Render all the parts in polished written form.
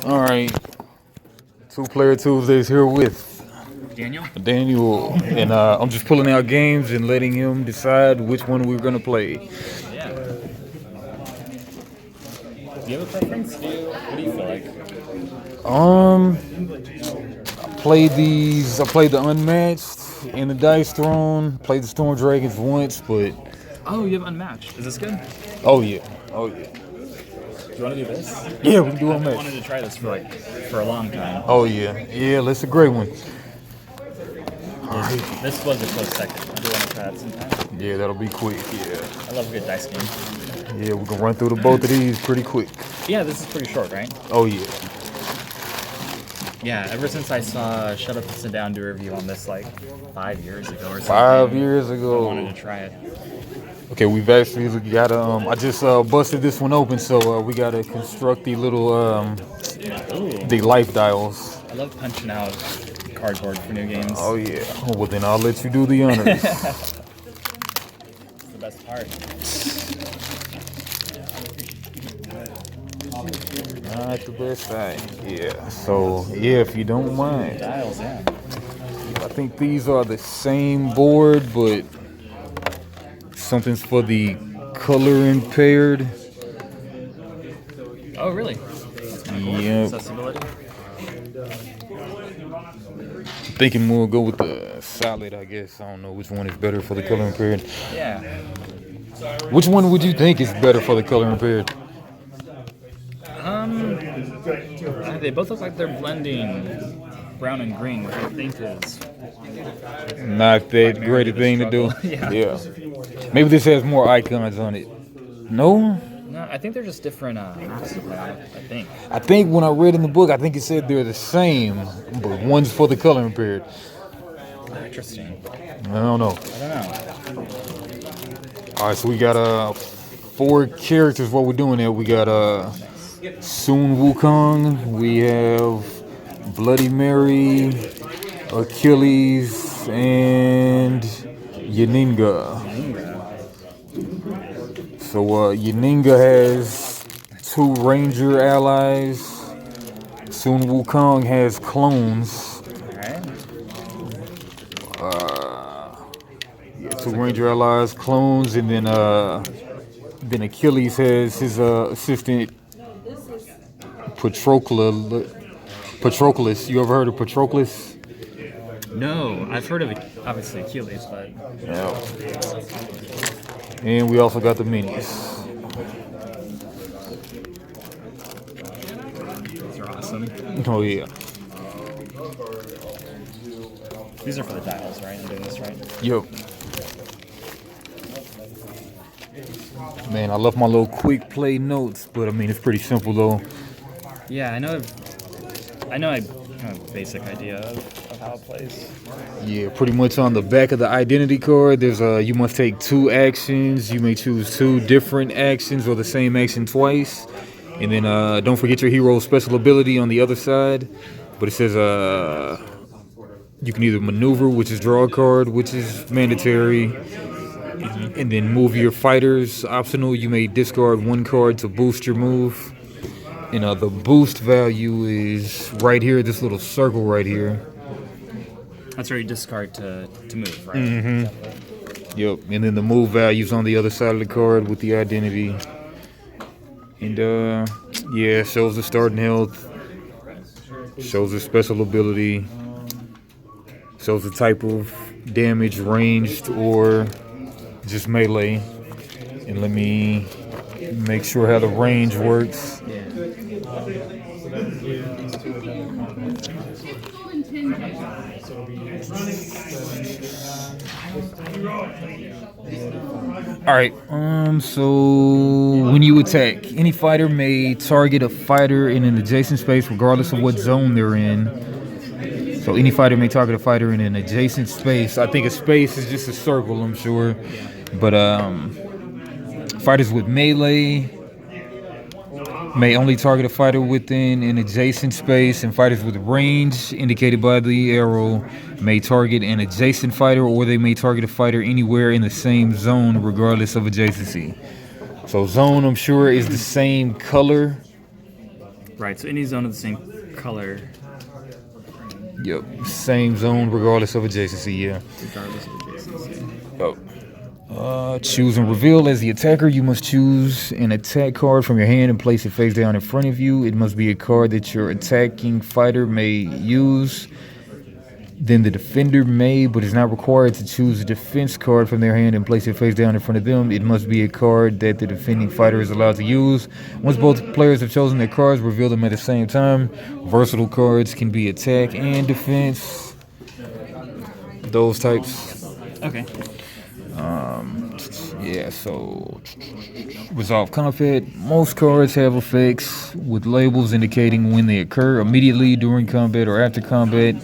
All right, Two Player Tuesdays here with Daniel, and I'm just pulling out games and letting him decide which one we're gonna play. yeah. Do you have a preference? What do you feel like? Um, I played the Unmatched and the Dice Throne. Played the Storm Dragons once, but Oh, you have Unmatched. Is this good? oh yeah, oh yeah, Do you want to do this? yeah, we can do I've wanted Unmatched. to try this for a long time. Oh yeah, yeah, that's a great one. This was a close second. I do want to try that sometime. Yeah, that'll be quick. Yeah, I love a good dice game. yeah, we can run through the both of these pretty quick. Yeah, this is pretty short, right? Oh yeah. Yeah, ever since I saw Shut Up and Sit Down do a review on this like 5 years ago or something. 5 years I ago. wanted to try it. Okay, we've actually got I just busted this one open, so we gotta construct the little Ooh, the life dials. I love punching out cardboard for new games. Oh yeah. Well then I'll let you do the honors. It's the best part. Not the best side. Yeah. So yeah, if you don't mind, Dials, yeah. I think these are the same board, but something's for the color impaired. Oh, really? That's kind of cool. Yep. Accessibility. Thinking we'll go with the solid, I guess. I don't know which one is better for the color impaired. Yeah. Which one would you think is better for the color impaired? They both look like they're blending brown and green, which I think is Not that great a thing to do. Yeah. Maybe this has more icons on it. No? No, I think they're just different maps. I think. I think when I read in the book, I think it said they're the same, but one's for the color impaired. Interesting. I don't know. I don't know. All right, so we got 4 characters. What we're doing there, we got Sun Wukong, we have Bloody Mary, Achilles, and Yaninga. So Yaninga has 2 ranger allies. Sun Wukong has clones. Alright. Yeah, 2 ranger allies, clones, and then Achilles has his assistant Patroclus. You ever heard of Patroclus? No, I've heard of obviously Achilles, but Yeah. And we also got the minis. these are awesome. Oh yeah. These are for the dials, right? I'm doing this right. Yep. Man, I love my little quick play notes, but I mean it's pretty simple though. Yeah, I know I kind of basic idea of how it plays. Yeah, pretty much on the back of the identity card, there's you must take 2 actions. You may choose 2 different actions or the same action twice. And then don't forget your hero's special ability on the other side. But it says you can either maneuver, which is draw a card, which is mandatory. And then move your fighters. Optional, you may discard 1 card to boost your move. And the boost value is right here, this little circle right here. That's where you discard to move, right? Mm-hmm. Yep, and then the move value's on the other side of the card with the identity. And yeah, shows the starting health, shows the special ability, shows the type of damage, ranged or just melee. And let me make sure how the range works. Alright, so when you attack, any fighter may target a fighter in an adjacent space regardless of what zone they're in. So any fighter may target a fighter in an adjacent space. I think a space is just a circle, I'm sure. But fighters with melee may only target a fighter within an adjacent space, and fighters with range indicated by the arrow may target an adjacent fighter, or they may target a fighter anywhere in the same zone regardless of adjacency. So zone, I'm sure, is the same color Right. So any zone of the same color, Yep, same zone regardless of adjacency. Yeah. regardless of adjacency. Oh. Choose and reveal. As the attacker, you must choose an attack card from your hand and place it face down in front of you. It must be a card that your attacking fighter may use. Then the defender may, but is not required to choose a defense card from their hand and place it face down in front of them. It must be a card that the defending fighter is allowed to use. Once both players have chosen their cards, reveal them at the same time. Versatile cards can be attack and defense. Those types. Okay. Yeah, so resolve combat. Most cards have effects with labels indicating when they occur, immediately, during combat, or after combat.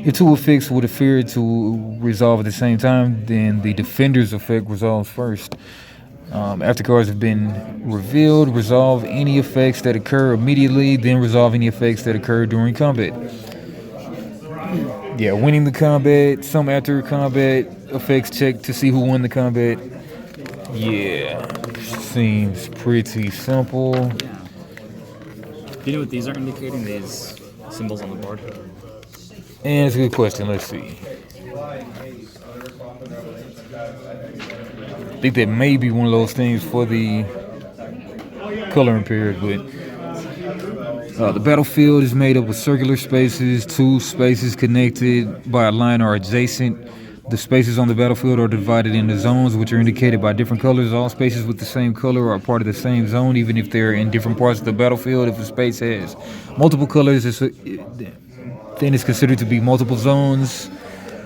If two effects would appear to resolve at the same time, then the defender's effect resolves first. After cards have been revealed, resolve any effects that occur immediately, then resolve any effects that occur during combat. Yeah, winning the combat, some after combat effects check to see who won the combat. Yeah, seems pretty simple. Yeah. Do you know what these are indicating? These symbols on the board. And it's a good question. Let's see. I think that may be one of those things for the coloring period, but the battlefield is made up of circular spaces. Two spaces connected by a line are adjacent. The spaces on the battlefield are divided into zones, which are indicated by different colors. All spaces with the same color are part of the same zone, even if they're in different parts of the battlefield. If a space has multiple colors, then it's considered to be multiple zones.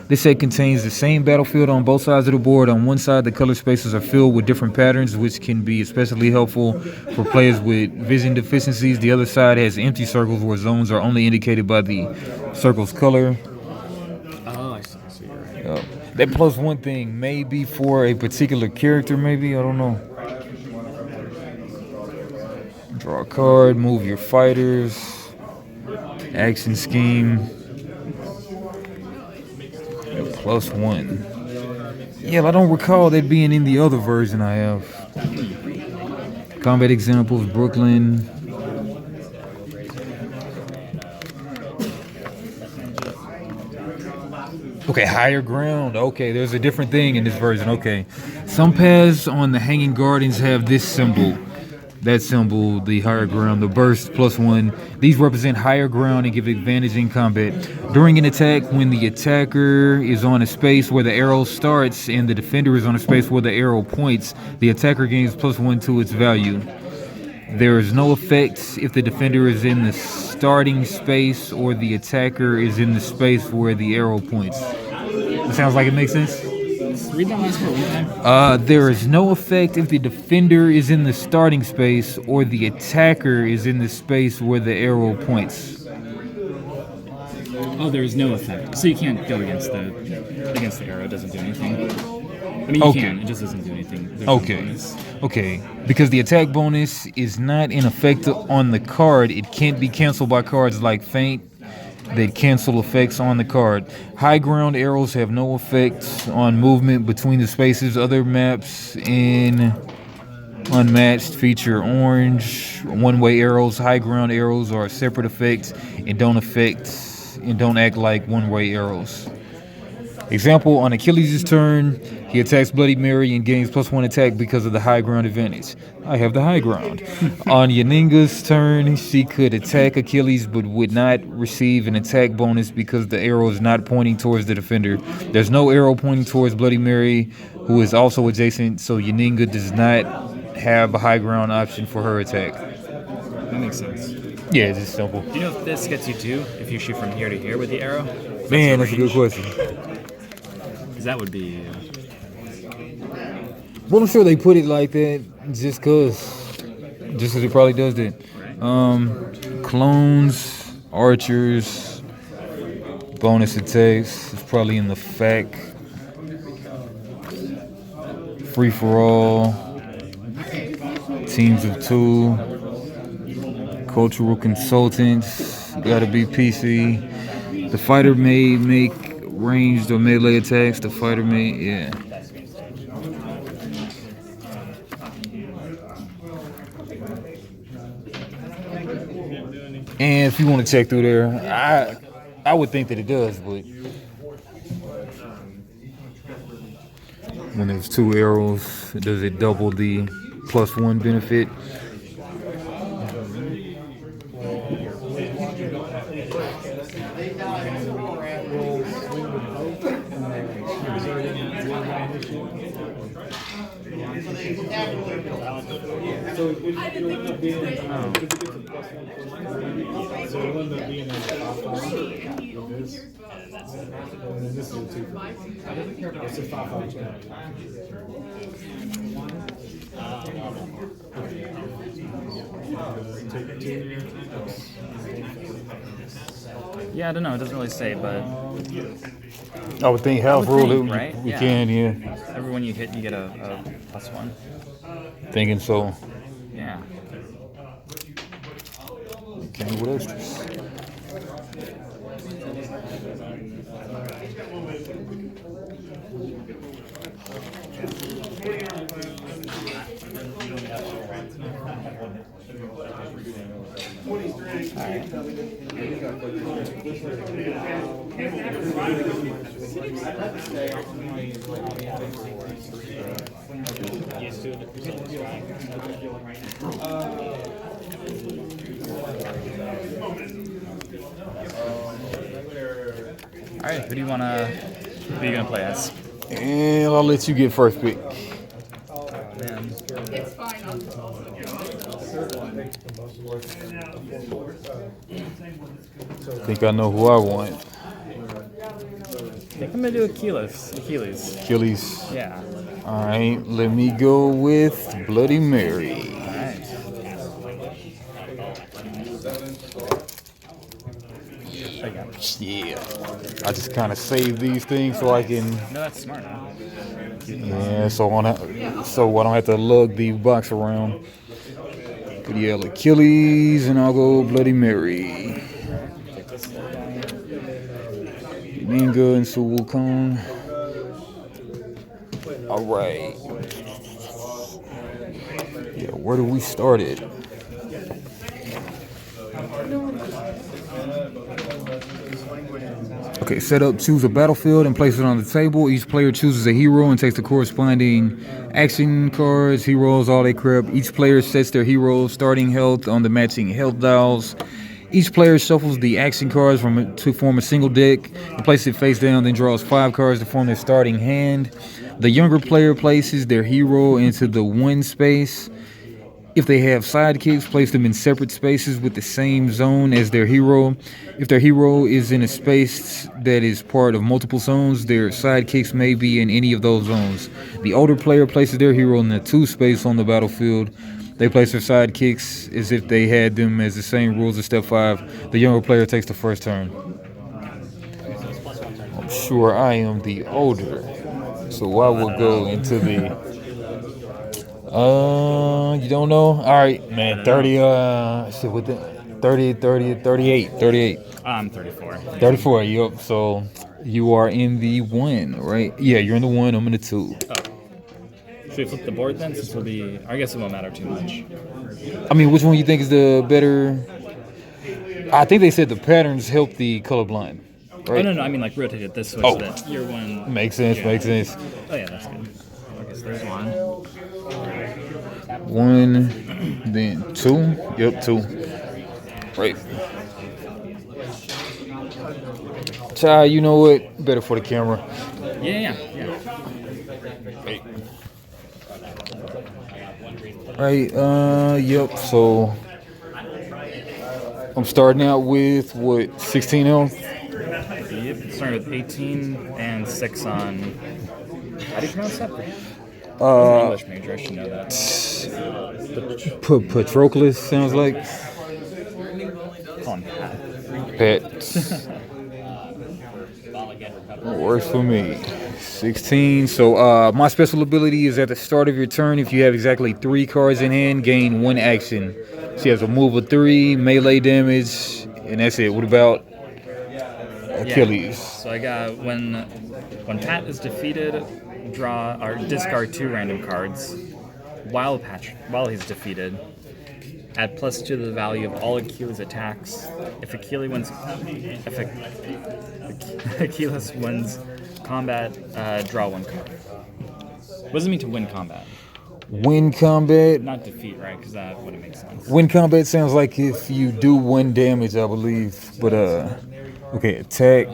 This set contains the same battlefield on both sides of the board. On one side, the color spaces are filled with different patterns, which can be especially helpful for players with vision deficiencies. The other side has empty circles where zones are only indicated by the circle's color. Oh, I see. You're right. That plus one thing may be for a particular character, maybe. I don't know. Draw a card, move your fighters, action scheme. Plus one. Yeah, I don't recall that being in the other version I have. Combat examples, Brooklyn. Okay, higher ground. Okay, there's a different thing in this version. Okay. Some paths on the Hanging Gardens have this symbol. That symbol, the higher ground, the burst plus one. These represent higher ground and give advantage in combat. During an attack, when the attacker is on a space where the arrow starts and the defender is on a space where the arrow points, the attacker gains plus one to its value. There is no effect if the defender is in the starting space or the attacker is in the space where the arrow points. That sounds like it makes sense? Read that last part one time. There is no effect if the defender is in the starting space or the attacker is in the space where the arrow points. Oh, there is no effect. So you can't go against the arrow. It doesn't do anything. I mean, you Okay. can. It just doesn't do anything. There's no Okay. bonus. Okay. Because the attack bonus is not in effect on the card, it can't be canceled by cards like Feint that cancel effects on the card. High ground arrows have no effects on movement between the spaces. Other maps in Unmatched feature orange one-way arrows. High ground arrows are a separate effect and don't act like one-way arrows. Example, on Achilles' turn, he attacks Bloody Mary and gains plus one attack because of the high ground advantage. I have the high ground. On Yaninga's turn, she could attack Achilles but would not receive an attack bonus because the arrow is not pointing towards the defender. There's no arrow pointing towards Bloody Mary, who is also adjacent, so Yaninga does not have a high ground option for her attack. That makes sense. Yeah, it's just simple. Do you know if this gets you two if you shoot from here to here with the arrow? Man, that's a good question. Because that would be. Well, I'm sure they put it like that just cause it probably does that. Clones, archers, bonus attacks. It's probably in the fact. Free for all. Teams of two. Cultural consultants. Gotta be PC. The fighter may make ranged or melee attacks. The fighter may, yeah. And if you want to check through there, I would think that it does, but when there's two arrows, does it double the +1 benefit? Yeah, I don't know. It doesn't really say, but I would think I half would rule think, it, right? we Yeah. can, yeah. Every one you hit, you get a +1. Thinking so. Yeah. Came with extras. All right. Who are you gonna play as? And I'll let you get first pick. Man. I think I know who I want. I think I'm gonna do Achilles. Achilles. Yeah. All right, let me go with Bloody Mary. All right. Yeah. I just kind of save these things so I can. No, that's smart. Huh? Yeah, so I don't have to lug the box around. Could yell Achilles, and I'll go Bloody Mary. Ninga and Suwukong. All right. Yeah, where do we start it? Okay, set up, choose a battlefield and place it on the table. Each player chooses a hero and takes the corresponding action cards. Heroes, all that crap. Each player sets their hero's starting health on the matching health dials. Each player shuffles the action cards to form a single deck and places it face down, then draws 5 cards to form their starting hand. The younger player places their hero into the 1 space. If they have sidekicks, place them in separate spaces with the same zone as their hero. If their hero is in a space that is part of multiple zones, their sidekicks may be in any of those zones. The older player places their hero in the 2 space on the battlefield. They place their sidekicks as if they had them as the same rules as step 5. The younger player takes the first turn. I'm sure I am the older, so I will go into the you don't know? All right, man. 30, shit, with the 30, 30, 38, 38. I'm 34. 34, yup. So you are in the 1, right? Yeah, you're in the 1. I'm in the 2. Oh. Should we flip the board then? Since I guess it won't matter too much. I mean, which one you think is the better? I think they said the patterns help the colorblind, right? Oh, no. I mean, like, rotate it this way Oh. so that you're one. Makes sense, Yeah. makes sense. Oh, yeah, that's good. Okay, so there's one. 1, then 2. Yep, 2. Right. Chai, you know what? Better for the camera. Yeah. Right, yep, so I'm starting out with, what, 16 health? Yep, starting with 18 and 6 on. How do you pronounce that? I'm an English major, I should know that. Patroclus, sounds like. Call him Pat. Pet. Works for me. 16. So my special ability is at the start of your turn. If you have exactly 3 cards in hand, gain 1 action. She has a move of 3, melee damage, and that's it. What about Achilles? Yeah. So I got when Pat is defeated, draw or discard 2 random cards while he's defeated. Add +2 to the value of all Achilles attacks. If Achilles wins, if Achilles wins combat, draw one card. What does it mean to win combat? Win combat. Not defeat, right? Because that wouldn't make sense. Win combat sounds like if you do 1 damage, I believe. But okay, attack.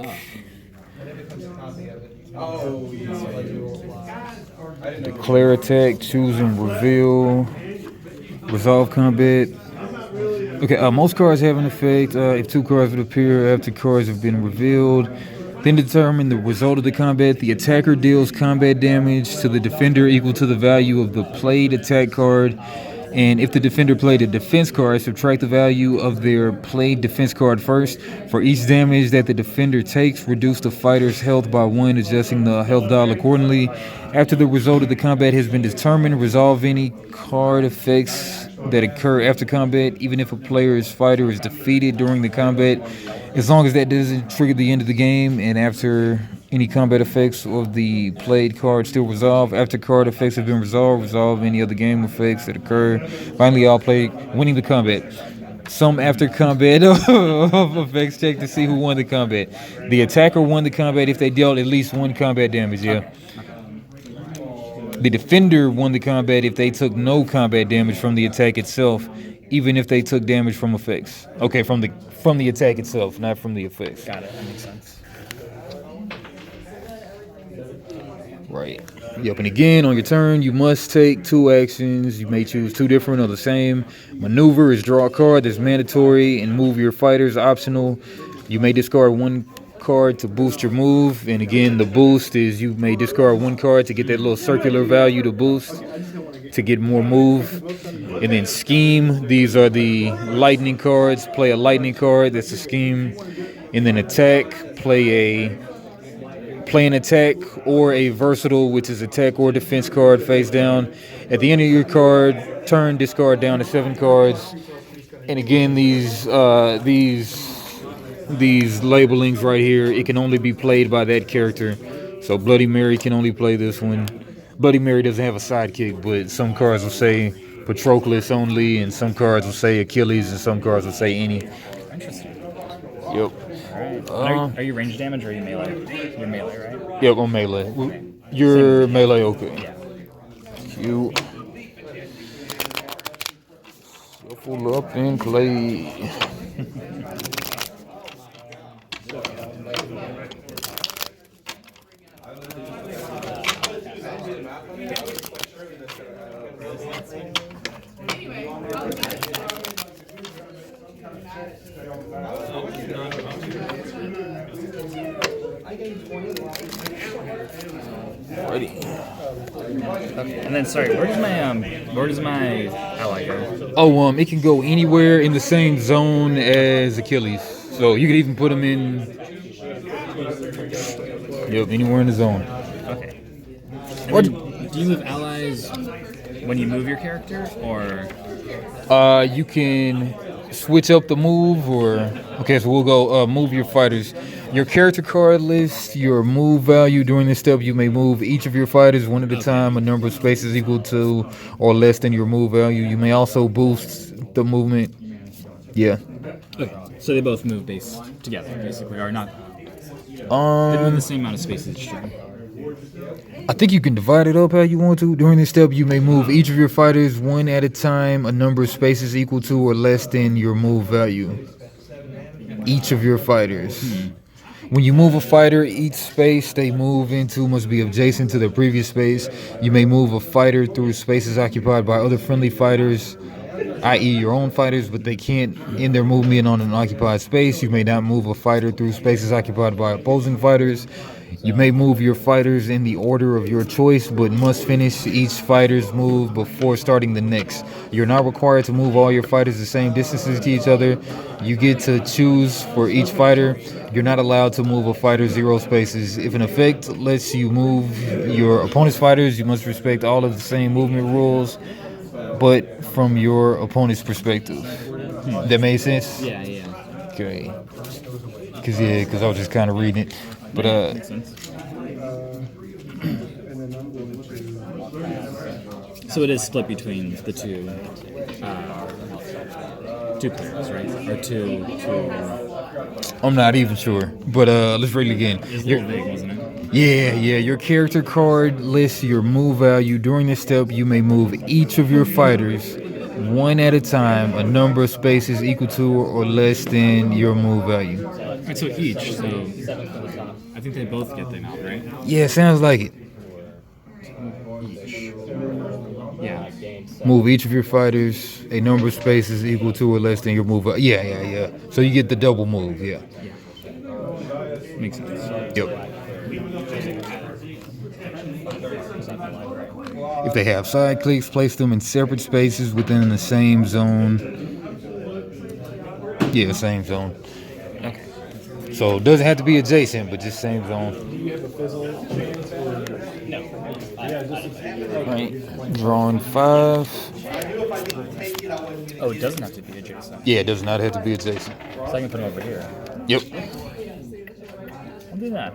Declare attack, choose and reveal. Resolve combat. Okay, most cards have an effect. If 2 cards would appear after cards have been revealed, then determine the result of the combat. The attacker deals combat damage to the defender equal to the value of the played attack card. And if the defender played a defense card, subtract the value of their played defense card first. For each damage that the defender takes, reduce the fighter's health by 1, adjusting the health dial accordingly. After the result of the combat has been determined, resolve any card effects that occur after combat, even if a player's fighter is defeated during the combat, as long as that doesn't trigger the end of the game. And after any combat effects of the played card still resolve. After card effects have been resolved, resolve any other game effects that occur. Finally, all play winning the combat. Some after combat effects check to see who won the combat. The attacker won the combat if they dealt at least 1 combat damage. Yeah. The defender won the combat if they took no combat damage from the attack itself, even if they took damage from effects. Okay, from the attack itself, not from the effects. Got it. That makes sense. Right. Yep, and again, on your turn, you must take 2 actions. You may choose 2 different or the same. Maneuver is draw a card that's mandatory, and move your fighters optional. You may discard 1 card to boost your move, and again, the boost is you may discard 1 card to get that little circular value to boost, to get more move. And then scheme, these are the lightning cards. Play a lightning card, that's a scheme. And then attack, play an attack or a versatile, which is attack or defense card face down. At the end of your turn, discard down to 7 cards. And again, these labelings right here, it can only be played by that character. So Bloody Mary can only play this one. Bloody Mary doesn't have a sidekick, but some cards will say Patroclus only, and some cards will say Achilles, and some cards will say any. Interesting. Yep. Alright. Are you range damage or are you melee? You're melee, right? Yep, I'm melee. You're melee, okay. Yeah. You shuffle up and play. Ready. Okay. And then, sorry, where does my ally go? Oh, it can go anywhere in the same zone as Achilles. So you could even put him in. Yep, anywhere in the zone. Okay. And then, do you move allies when you move your character, or? You can switch up the move, or okay, so we'll go move your fighters. Your character card list, your move value. During this step, you may move each of your fighters 1 at a time, a number of spaces equal to or less than your move value. You may also boost the movement. Yeah. Okay. So they both move together, basically, or not? They move the same amount of spaces each turn. I think you can divide it up how you want to. During this step, you may move each of your fighters 1 at a time, a number of spaces equal to or less than your move value. Each of your fighters. When you move a fighter, each space they move into must be adjacent to the previous space. You may move a fighter through spaces occupied by other friendly fighters, i.e. your own fighters, but they can't end their movement on an occupied space. You may not move a fighter through spaces occupied by opposing fighters. You may move your fighters in the order of your choice, but must finish each fighter's move before starting the next. You're not required to move all your fighters the same distances to each other. You get to choose for each fighter. You're not allowed to move a fighter 0 spaces. If an effect lets you move your opponent's fighters, you must respect all of the same movement rules, but from your opponent's perspective. That made sense? Yeah. Okay. Because I was just kind of reading it. But Makes sense. So it is split between the two 2 clears, right? Or two. I'm not even sure, but let's read it again. It was a little vague, wasn't it? Yeah. Your character card lists your move value. During this step, you may move each of your fighters one at a time, a number of spaces equal to or less than your move value. Alright, so each. So I think they both get the amount, right? Yeah, sounds like it. Each. Yeah. Move each of your fighters a number of spaces equal to or less than your move. Yeah. So you get the double move. Yeah. Makes sense. Yep. If they have side clicks, place them in separate spaces within the same zone. Yeah, same zone. Okay. So it doesn't have to be adjacent, but just same zone. Right. Drawing 5. Oh, it doesn't have to be adjacent. Yeah, it does not have to be adjacent. So I can put them over here. Yep. I'll do that.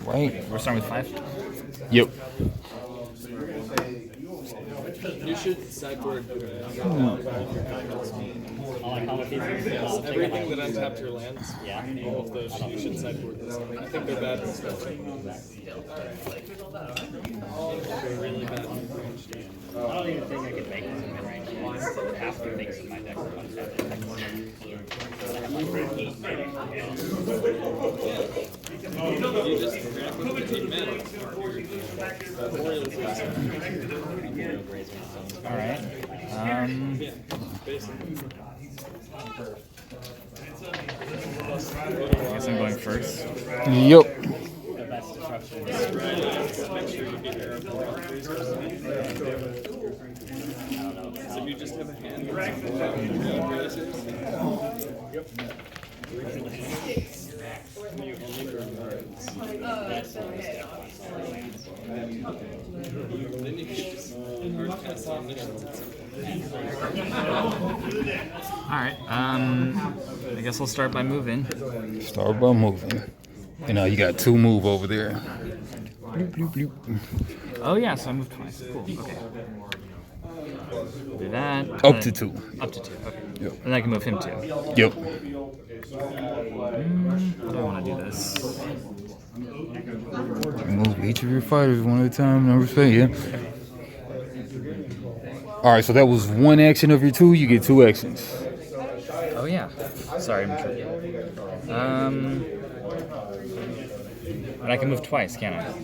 Right. We're starting with 5? Yep. You should sideboard everything that untapped your lands. All of those you should sideboard this. I think they're bad and stuff. They're really bad. I don't even think I could make this in mid-range. Half the things in my deck are You just put 15 mana. All right. I guess I'm going first. Yep. So you just have a hand of razors. Then you can just hard cast omniscience. All right. I guess I'll start by moving. Start by moving. You know, you got 2 move over there. Bloop, bloop, bloop. Oh yeah, so I moved twice. Cool. Okay. Do that. Up to 2. Up to 2. Okay. Yep. And I can move him too. Yep. How do I want to do this? Move each of your fighters one at a time. Number space. Yeah. All right. So that was 1 action of your 2. You get 2 actions. Oh yeah. Sorry, I'm tripping. But I can move twice, can't I?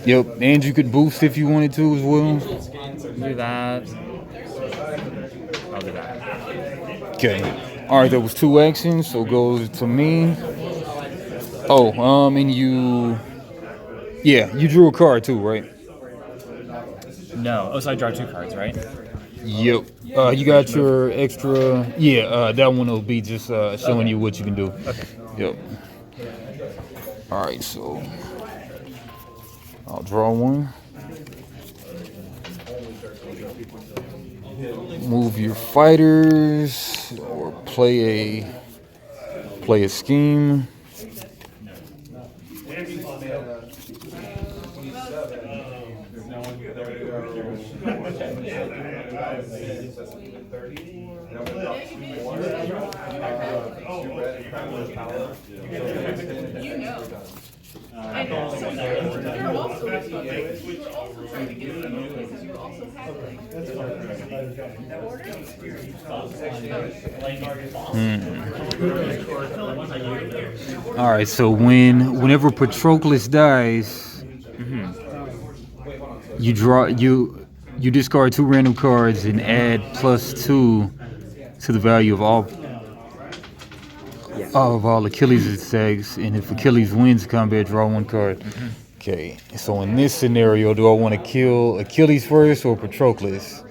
Yep. And you could boost if you wanted to as well. Do that. I'll do that. Okay. All right. That was 2 actions. So it goes to me. Oh. And you. Yeah. You drew a card too, right? No. Oh, so I draw 2 cards, right? Yep. You got your extra. Yeah. That one will be just showing you what you can do. Okay. Yep. All right. So I'll draw 1. Move your fighters or play a scheme. I know. They're also trying to get them because you also have All right. So whenever Patroclus dies, you discard 2 random cards and add +2 to the value of all Achilles' attacks, and if Achilles wins combat, draw 1 card. Okay, so in this scenario, do I want to kill Achilles first or Patroclus?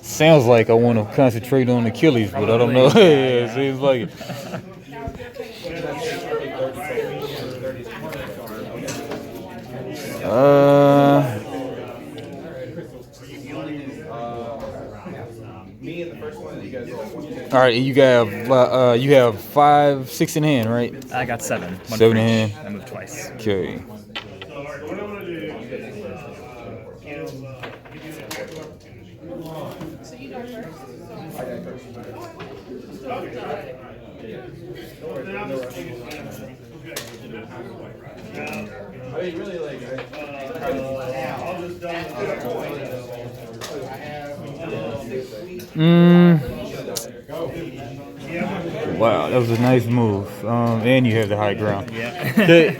Sounds like I want to concentrate on Achilles, but I don't know. Yeah, it seems like it. All right, you have 5, 6 in hand, right? I got 7. 1 7 for in each. hand. I moved twice. Okay. Wow, that was a nice move. And you have the high ground. Yeah. Okay.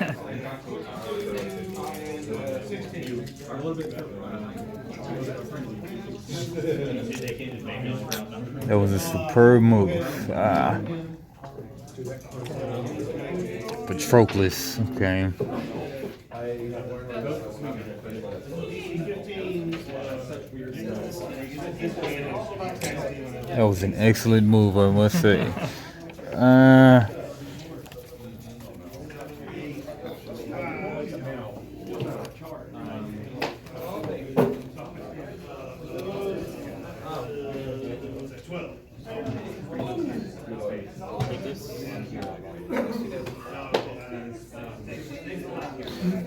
That was a superb move. Patroclus. Okay. That was an excellent move, I must say.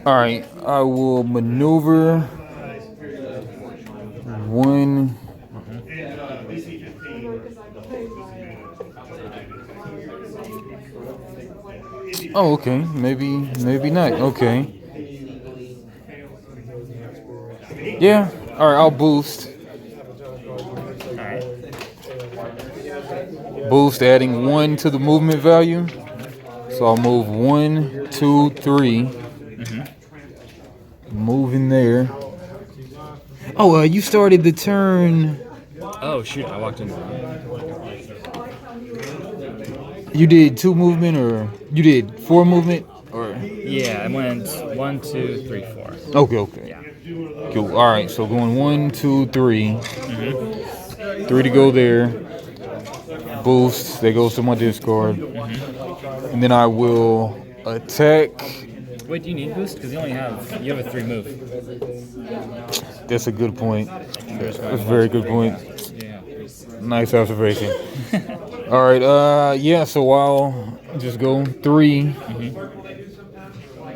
All right, I will maneuver one. Oh, okay. Maybe not. Okay. Yeah. All right, I'll boost. Alright. Boost, adding 1 to the movement value. So I'll move 1, 2, 3. Move in there. Oh, you started the turn. Oh shoot, I walked into You did 2 movement, or you did 4 movement, or? Yeah, I went 1, 2, 3, 4. Okay. Yeah. Cool. All right, so going 1, 2, 3. 3 to go there. Boost. That goes to my discard. And then I will attack. Wait, do you need boost? Because you have a 3 move. That's a good point. That's a very good point. Yeah. Nice observation. All right. Yeah. So I'll just go 3,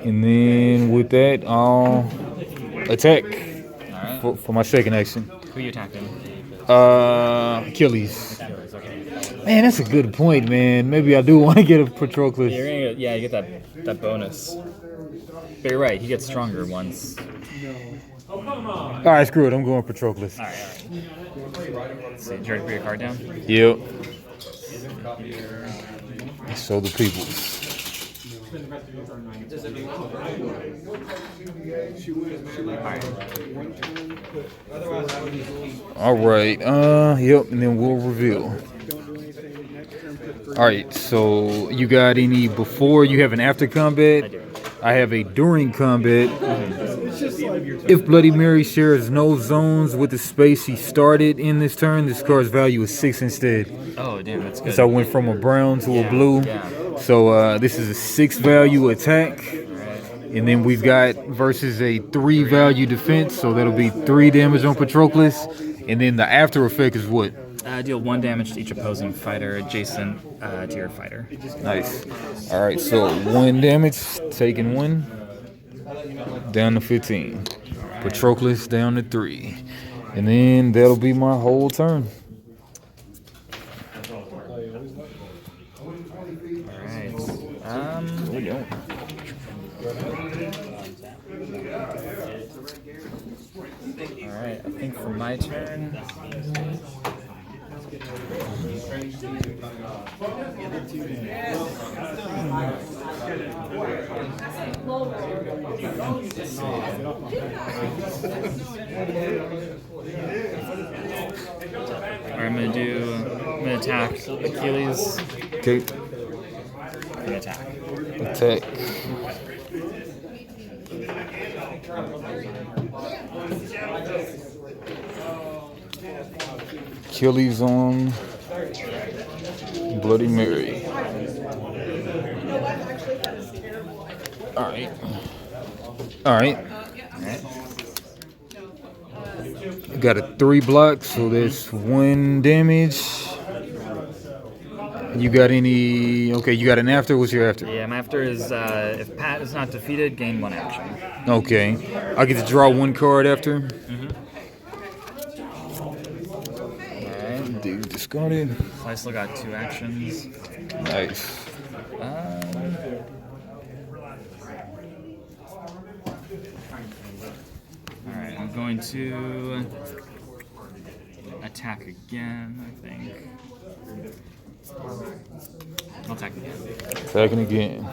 and then with that I'll attack Alright. for my second action. Who you attacking? Achilles. Achilles, okay. Man, that's a good point, man. Maybe I do want to get a Patroclus. You get that bonus. But you're right, he gets stronger once. All right, screw it. I'm going Patroclus. Alright. So, did you already put your card down? Yep. So the peoples. All right. Yep. And then we'll reveal. All right. So you got any before? You have an after combat. I do. I have a during combat. If Bloody Mary shares no zones with the space he started in this turn, this card's value is 6 instead. Oh, damn, that's good. So I went from a brown to a blue. Yeah. So this is a 6 value attack. And then we've got versus a 3 value defense. So that'll be 3 damage on Patroclus. And then the after effect is what? Deal 1 damage to each opposing fighter adjacent to your fighter. Nice. All right, so 1 damage, taking 1. Down to 15. Patroclus down to 3. And then that'll be my whole turn. Alright, I think for my turn. I'm gonna attack Achilles. Okay. I'm gonna attack. Attack. Achilles on Bloody Mary. Alright. Alright. Got a 3 block, so that's 1 damage. You got any? Okay, you got an after. What's your after? Yeah, my after is if Pat is not defeated, gain 1 action. Okay, I get to draw 1 card after. Alright. Dude, discarded. So I still got 2 actions. Nice. Alright, I'm going to attack again, I think. I'll attack again. Attacking again.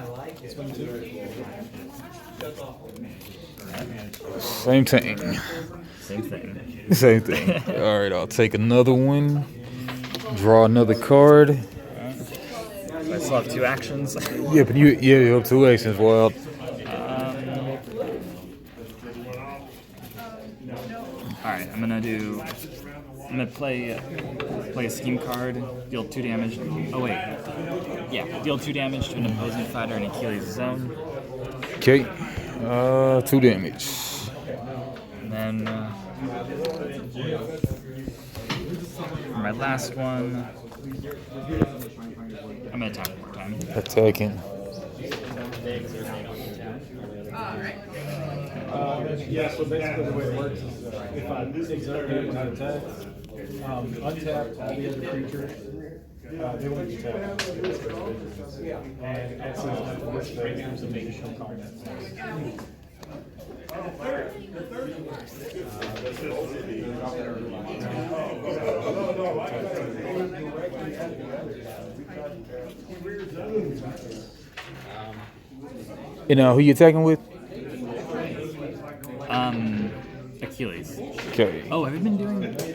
Same thing. Same thing. Same thing. All right, I'll take another one. Draw another card. I still have 2 actions. Yeah, but you have 2 actions. Well, Alright, I'm gonna play a scheme card, deal 2 damage. Oh wait. Yeah, deal 2 damage to an opposing fighter in Achilles' zone. okay. 2 damage. And then for my last one, I'm gonna attack one more time. Attacking. Yeah, so basically the way it works is if I exert damage on attack, untap all the other creatures, they won't be tapped. And as soon as this phase, there's an additional combat. You know who you attacking with? Achilles. Okay. Oh, have we been doing the? Did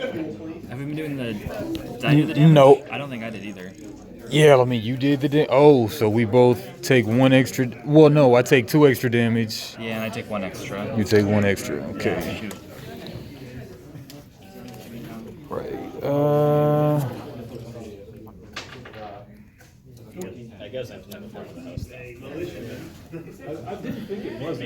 I do the damage? No. I don't think I did either. Yeah, I mean you did the so we both take 1 extra. Well, no, I take 2 extra damage. Yeah, and I take 1 extra. You take 1 extra. Yeah, Okay. shoot. Right. I guess I have to have a part of the house. I didn't think it was.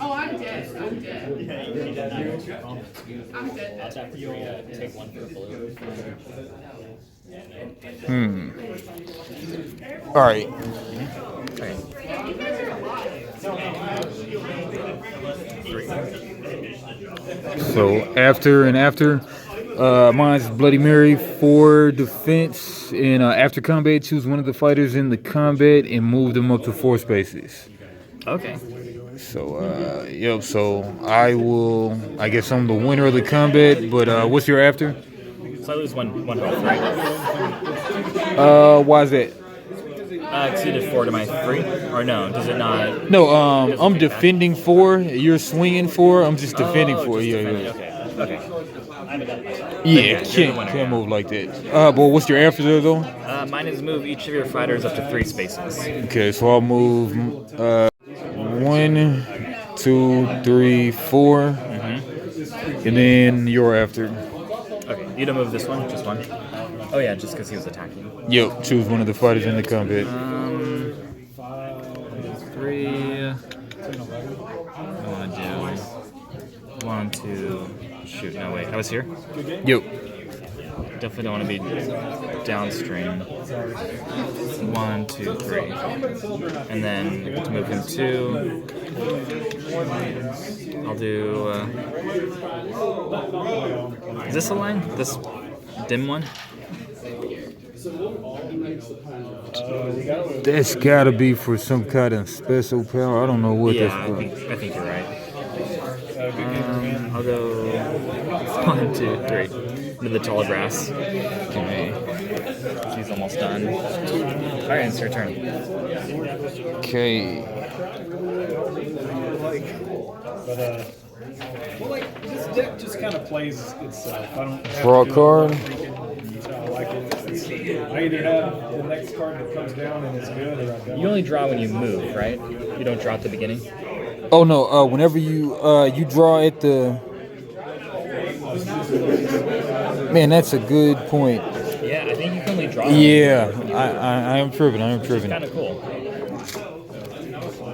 Oh, I'm dead. I'm dead. I'm dead. I'll tap for 3, take 1 for a blue. All right. Okay. You guys are alive. So after, mine's Bloody Mary 4 defense, and after combat, choose one of the fighters in the combat and move them up to 4 spaces. Okay. So yep. So I guess I'm the winner of the combat. But what's your after? So I lose one health, right? Why is that? Exceeded 4 to my 3, or no? Does it not? No, I'm defending 4. You're swinging 4. I'm just defending 4. Just Yeah, defending, yeah. Okay. Yeah, can't move like that. But what's your after there though? Mine is move each of your fighters up to 3 spaces. Okay, so I'll move 1, 2, 3, 4, and then you're after. Okay, you don't move this one, just one. Oh yeah, just because he was attacking. Yep, choose one of the fighters in the combat. 3. I want to do 1, 2. Shoot, no wait, I was here. Yep. Definitely don't want to be downstream. 1, 2, 3, and then to move him 2. I'll do. Is this a line? This dim one? That's gotta be for some kind of special power. I don't know what Yeah, that's for. I think you're right. I'll go 1, 2, 3 into the tall grass. Okay. He's almost done. All right, it's your turn. Okay. But well, like this deck just kind of plays itself. I don't have Draw a to do card. That's how I like it. I either have the next card that comes down and it's good, or I don't. You only draw when you move, right? You don't draw at the beginning. Oh no. Whenever you draw at the. Man, that's a good point. Yeah, I think you can only draw. Yeah, I am tripping. It's kind of cool.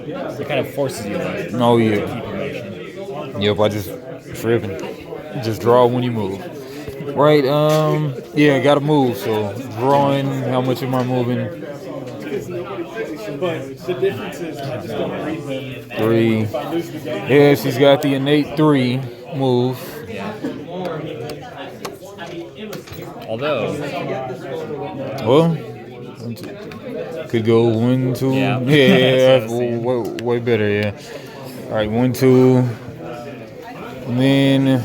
It kind of forces you to Oh yeah. keep your motion. Yep, I just tripping. Just draw when you move. Right, yeah, gotta move, so drawing, how much am I moving? But the difference is I just don't read them. 3. If I lose the game, Yeah, she's got the innate 3 move. Yeah. Although, Well, 1, 2, 3. Could go 1, 2. Yeah. Yeah, That's what I was saying. way better. Yeah. All right, 1, 2, and then.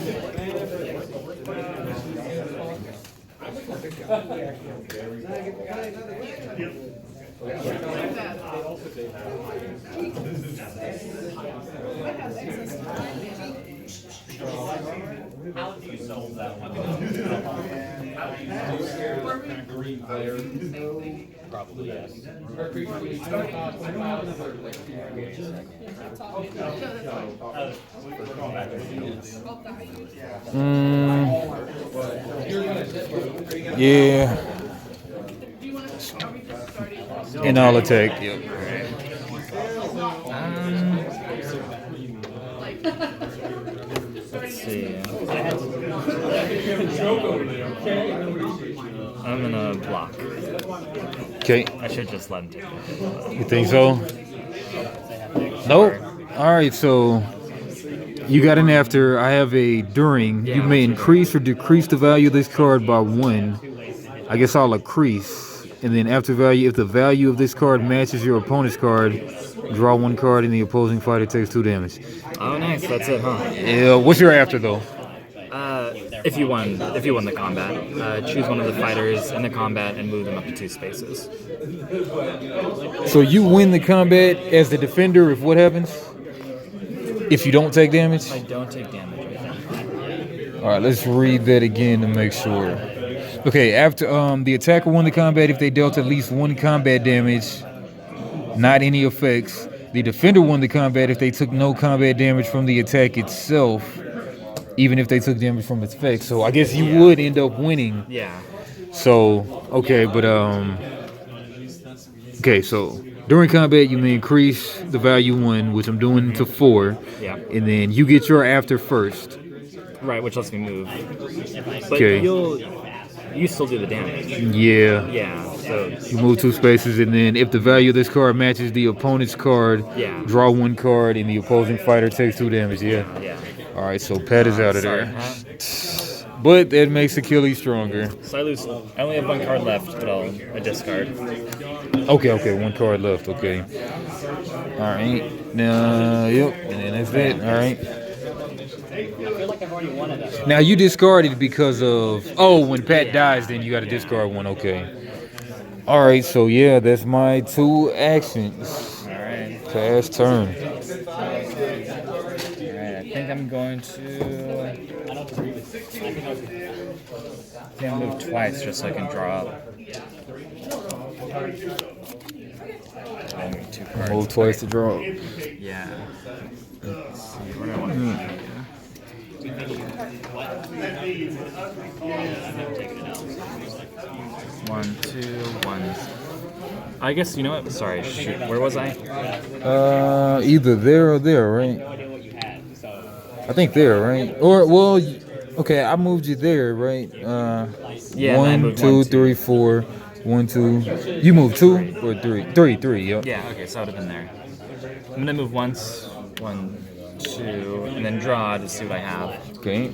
Probably yes. Yeah. And I'll attack. Yep. Let's see. I'm gonna block. Okay. I should just let him take it. You think so? Nope. All right. So you got an after. I have a during. You may increase or decrease the value of this card by 1. I guess I'll increase. And then after value, if the value of this card matches your opponent's card, draw 1 card and the opposing fighter takes 2 damage. Oh, nice. That's it, huh? Yeah. What's your after though? If you won the combat, choose one of the fighters in the combat and move them up to 2 spaces. So you win the combat as the defender if what happens? If you don't take damage? I don't take damage. All right, let's read that again to make sure. Okay, after the attacker won the combat if they dealt at least 1 combat damage, not any effects. The defender won the combat if they took no combat damage from the attack itself, even if they took damage from its effects. So I guess you would end up winning. Yeah. So okay, but okay, so during combat you may increase the value 1, which I'm doing to 4. Yeah. And then you get your after first. Right, which lets me move. But Okay. you still do the damage. Yeah. Yeah. So You move 2 spaces, and then if the value of this card matches the opponent's card, Yeah. draw 1 card, and the opposing fighter takes 2 damage. Yeah. yeah. All right, so Pat is out of Sorry, there. Pat. But that makes Achilles stronger. So I lose. I only have 1 card left, but I'll discard. Okay, 1 card left. Okay. All right. Now, yep, and then that's it. All right. I feel like I've already won it. Now you discarded because of when Pat dies, then you got to discard 1. Okay. All right, so yeah, that's my 2 actions. All right. Pass turn. All right. I think I'm going to. I think I'll move twice just so I can draw up. I'll move 2 cards. Move twice to draw. Yeah. Let's see. What do I want to do? 1, 2, 1. I guess you know what? Sorry. Shoot. Where was I? Either there or there, right? I think there, right? Or well, okay, I moved you there, right? Yeah, I 1, moved 2, 1, 3, 4. 1, 2. You moved 2 or 3? 3. Yep. Yeah. Okay. So I would have been there. I'm gonna move once. 1, 2, and then draw to see what I have. Okay.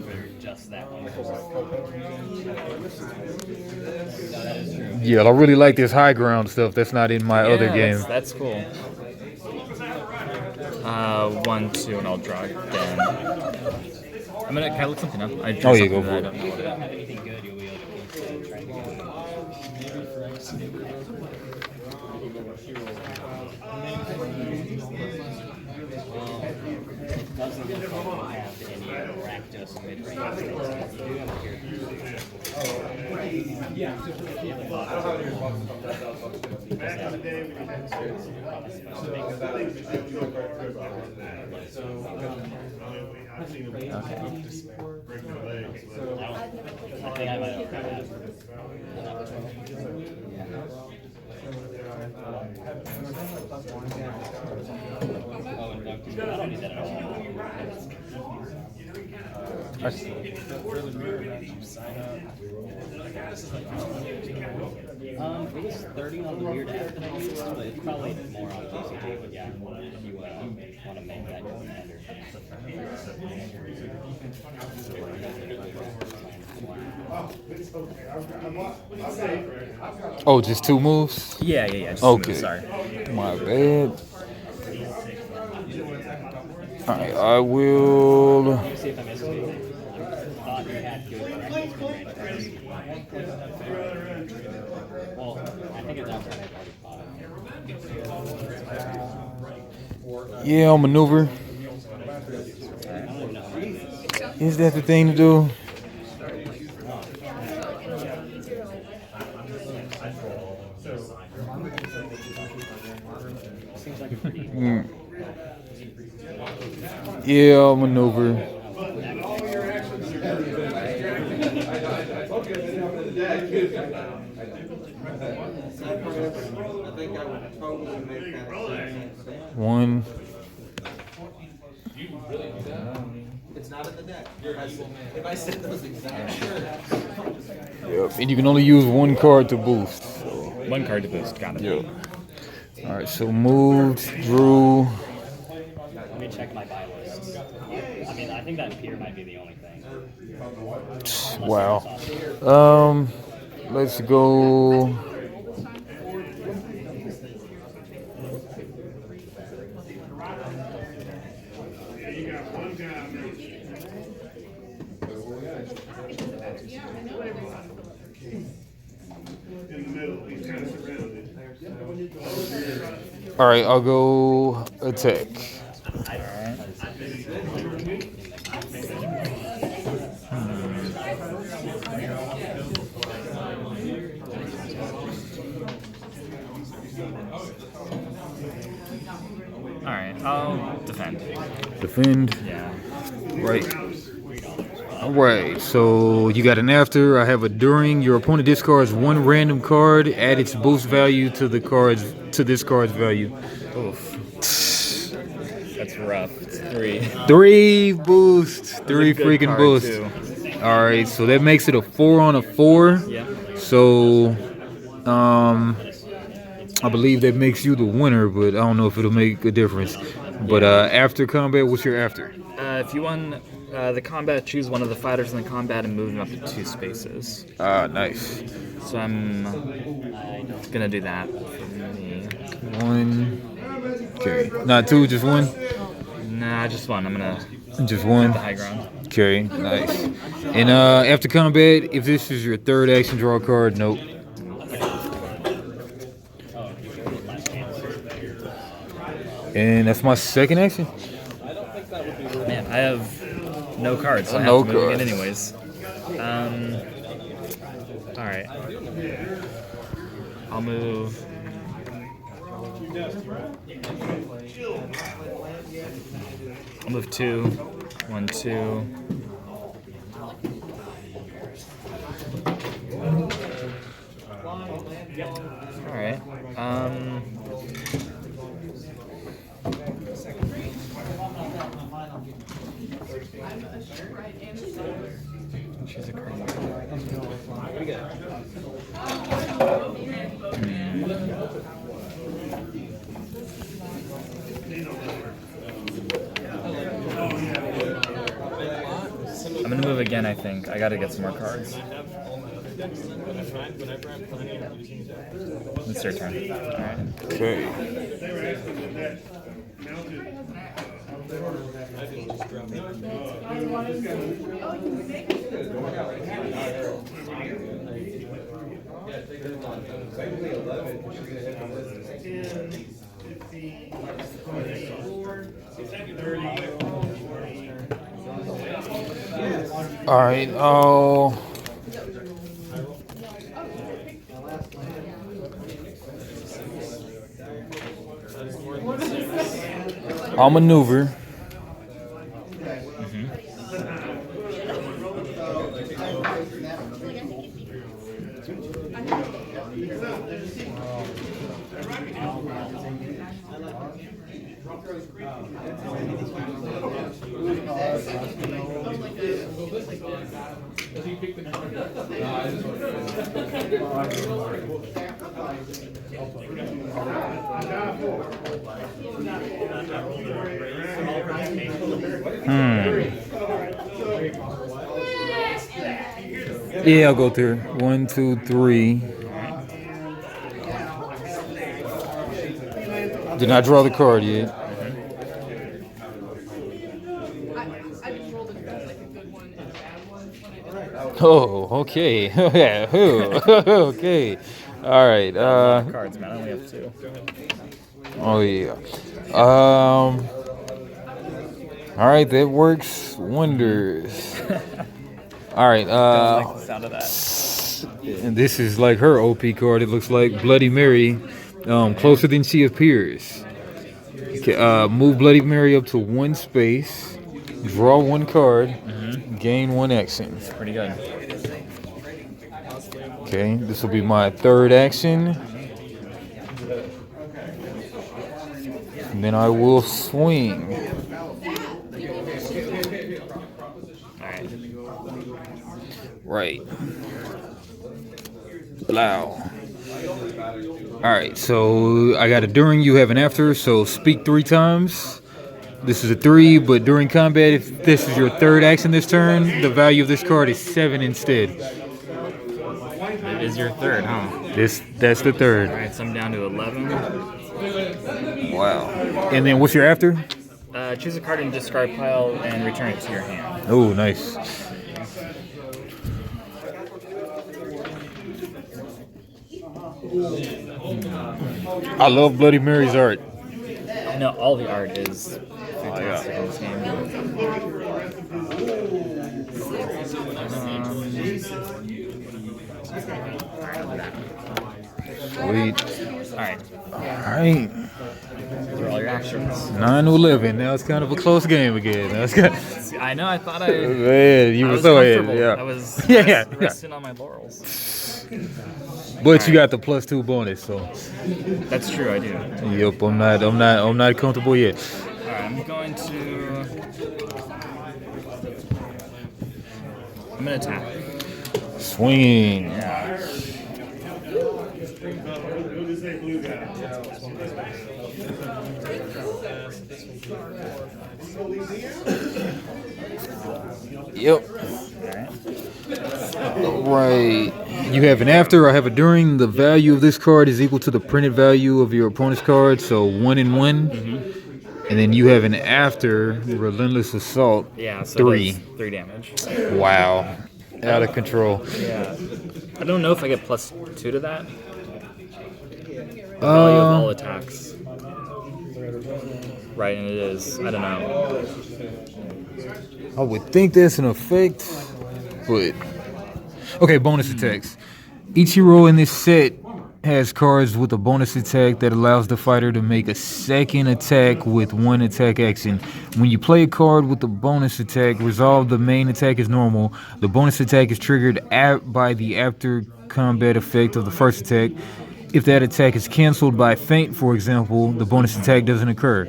Yeah, I really like this high ground stuff. That's not in my other game. That's cool. 1, 2, and I'll draw again. Can I look something up? I drew Oh, yeah, something go that for I it. don't know what it is. It was 30 on the weird app that I used, but it's probably more on TCG. But yeah, if you want to make that your commander. Oh, just 2 moves? Yeah. Just Okay. sorry. My bad. Alright, I will. See if I missed it. I thought you had good practice mid-range cards. Well, I think it's after I've already bought it. Yeah, I'll maneuver. I don't even know how many it is. Is that the thing to do? Seems like a pretty Yeah, I'll maneuver. One. It's not in the deck. If I said those exact words. Yep. And you can only use 1 card to boost. So. 1 card to boost. Got it. Yep. All right. So moved, drew. Let me check my buy list. I mean, I think that pier might be the only thing. Wow. Let's go. All right, I'll go attack. Alright, I'll defend. Defend. Yeah. Right. All right. So you got an after. I have a during. Your opponent discards 1 random card. Add its boost value to this card's value. Oof. That's rough. It's 3. 3 boosts. 3 good freaking card, boosts. too. All right. So that makes it a 4 on a 4. Yeah. So, I believe that makes you the winner, but I don't know if it'll make a difference. But after combat, what's your after? If you won the combat, choose one of the fighters in the combat and move them up to 2 spaces. Ah, nice. So I'm gonna do that for me. 1. Okay. Not 2, just 1. Nah, just 1. I'm gonna Just 1. the high ground. Okay, nice. And after combat, if this is your 3rd action, draw a card. Nope. And that's my 2nd action. Man, I have no cards, so I have No to move cards. again anyways. All right. I'll move. I'll move 2. 1, 2. All right. Choose a card. I'm gonna move again, I think. I gotta get some more cards. It's your turn. Alright. Okay. All right. I'll maneuver. Yeah, I'll go through. 1, 2, 3. Did not draw the card yet. I just rolled it as like a good one and a bad one when I did it. Oh, okay. Yeah. Okay. All right. Cards, man. I only have 2. Oh yeah. All right, that works wonders. All right. Don't like the sound of that. And this is like her OP card. It looks like Bloody Mary, closer than she appears. Okay, move Bloody Mary up to 1 space, draw 1 card, gain 1 action. Pretty good. Okay, this will be my 3rd action. And then I will swing. Right. Blow. Alright, so I got a during, you have an after, so speak 3 times. This is a 3, but during combat, if this is your 3rd action this turn, the value of this card is 7 instead. It is your 3rd, huh? That's the 3rd. Alright, so I'm down to 11. Wow. And then what's your after? Choose a card in the discard pile and return it to your hand. Oh, nice. I love Bloody Mary's art. I know all the art is fantastic in this game. Sweet. Alright, Alright. those are all your actions. 9 to 11. Now it's kind of a close game again. Now it's kind I know, I thought I man, you were was so ahead. comfortable. Yeah. I was Yeah. resting on my laurels. But you got the +2 bonus, so That's true, I do. yep, I'm not comfortable yet. Alright, I'm gonna attack. Swing. Yeah. Yep. Right. You have an after, I have a during. The value of this card is equal to the printed value of your opponent's card, so 1 and 1. And then you have an after, Relentless Assault. Yeah, so 3. that's 3 damage. Wow. Out of control. Yeah. I don't know if I get +2 to that. The value of all attacks. Right, and it is. I don't know. I would think that's an effect, but okay. Bonus attacks. Each hero in this set has cards with a bonus attack that allows the fighter to make a second attack with 1 attack action. When you play a card with a bonus attack, resolve the main attack as normal. The bonus attack is triggered by the after combat effect of the first attack. If that attack is canceled by feint, for example, the bonus attack doesn't occur.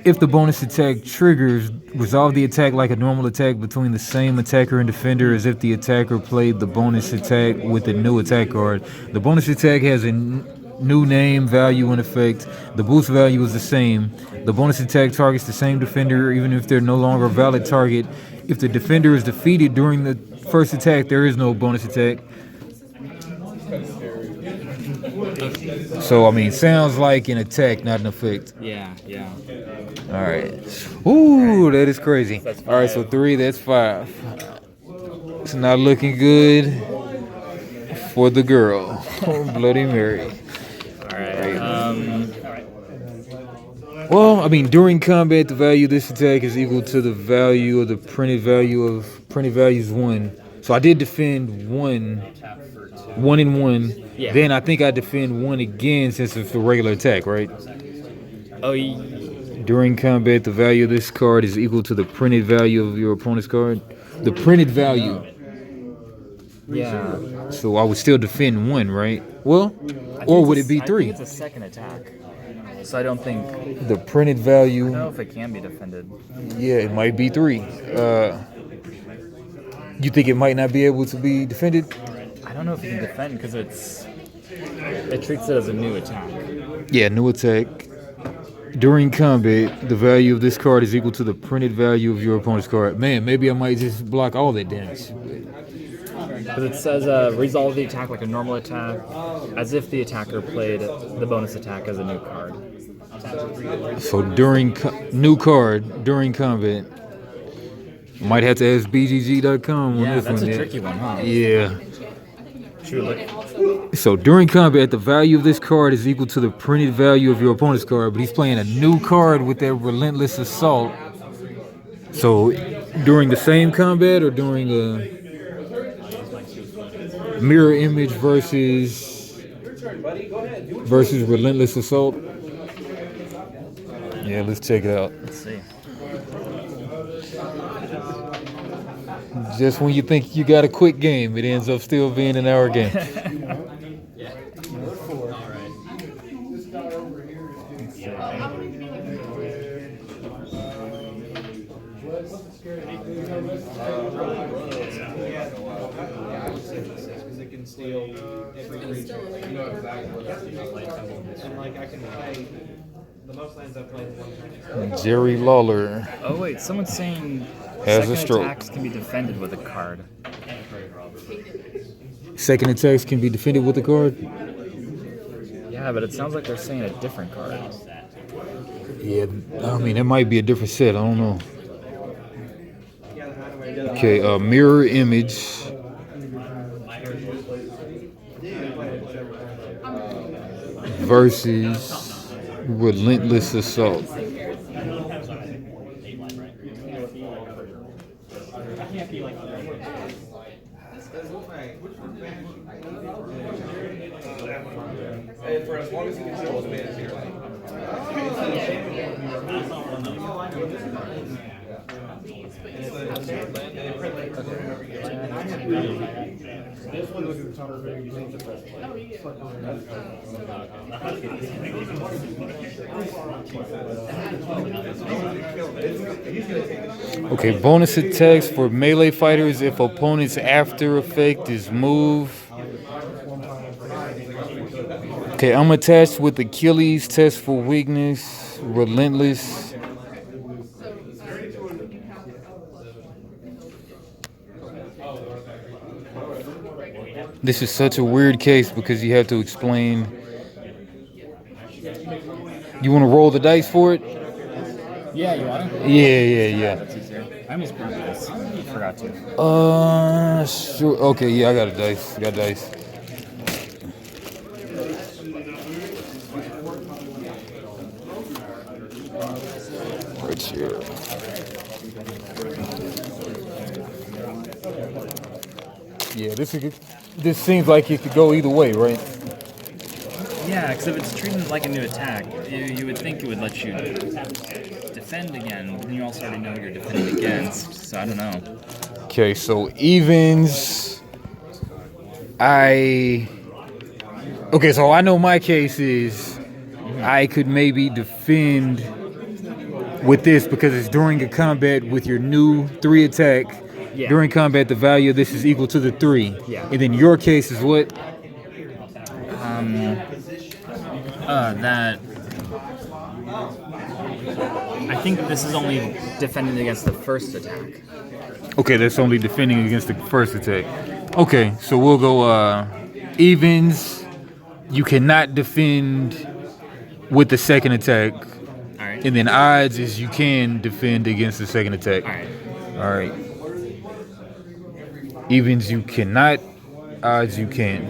If the bonus attack triggers, resolve the attack like a normal attack between the same attacker and defender as if the attacker played the bonus attack with a new attack card. The bonus attack has a new name, value, and effect. The boost value is the same. The bonus attack targets the same defender even if they're no longer a valid target. If the defender is defeated during the first attack, there is no bonus attack. So, I mean, sounds like an attack, not an effect. Yeah. All right. Ooh, that is crazy. That's All right, so 5. 3, that's 5. It's not looking good for the girl. Bloody Mary. Alright. Well, I mean, during combat, the value of this attack is equal to the value of the printed value is 1. So I did defend 1 and 1. Yeah. Then I think I defend 1 again since it's a regular attack, right? Oh, During combat, the value of this card is equal to the printed value of your opponent's card. The printed value. yeah. So I would still defend 1, right? Well, or would it be I 3? think it's a second attack. So I don't think. The printed I don't value, know if it can be defended. yeah, it might be 3. You think it might not be able to be defended? I don't know if you can defend because it treats it as a new attack. Yeah, new attack. During combat, the value of this card is equal to the printed value of your opponent's card. Man, maybe I might just block all that damage. Because it says resolve the attack like a normal attack, as if the attacker played the bonus attack as a new card. So during new card during combat, might have to ask BGG.com on Yeah, this that's one. a tricky one, huh? Yeah. Should we look? So during combat, the value of this card is equal to the printed value of your opponent's card, but he's playing a new card with that relentless assault. So during the same combat or during a mirror image versus relentless assault? Yeah, let's check it out. Let's see. Just when you think you got a quick game, it ends up still being an hour game. Because it can steal every creature. And like I can play the most lands I've played in one turn. Jerry Lawler Oh wait, someone's saying has a second stroke. attacks can be defended with a card. Second attacks can be defended with the card. Yeah, but it sounds like they're saying a different card. Yeah, I mean, it might be a different set. I don't know. Okay, mirror image versus relentless assault. And for as long as he controls man, you're like. Okay, bonus attacks for melee fighters if opponent's after effect is move. Okay, I'm attached with Achilles, test for weakness, relentless. This is such a weird case because you have to explain. You want to roll the dice for it? Yeah, you want to? Yeah. That's easier. I almost proved this. I forgot to. Sure. Okay, yeah, I got a dice. Got dice. Right here. Yeah, this seems like it could go either way, right? Yeah, because if it's treated like a new attack, you would think it would let you defend again, but then you also already know you're defending against, so I don't know. Okay, so evens. Okay, so I know my case is I could maybe defend with this because it's during a combat with your new 3 attack. Yeah. During combat, the value of this is equal to the 3. Yeah. And then your case is what? That I think this is only defending against the first attack. Okay, that's only defending against the first attack. Okay, so we'll go evens. You cannot defend with the second attack. All right. And then odds is you can defend against the second attack. All right. All right. Evens you cannot. Odds you can.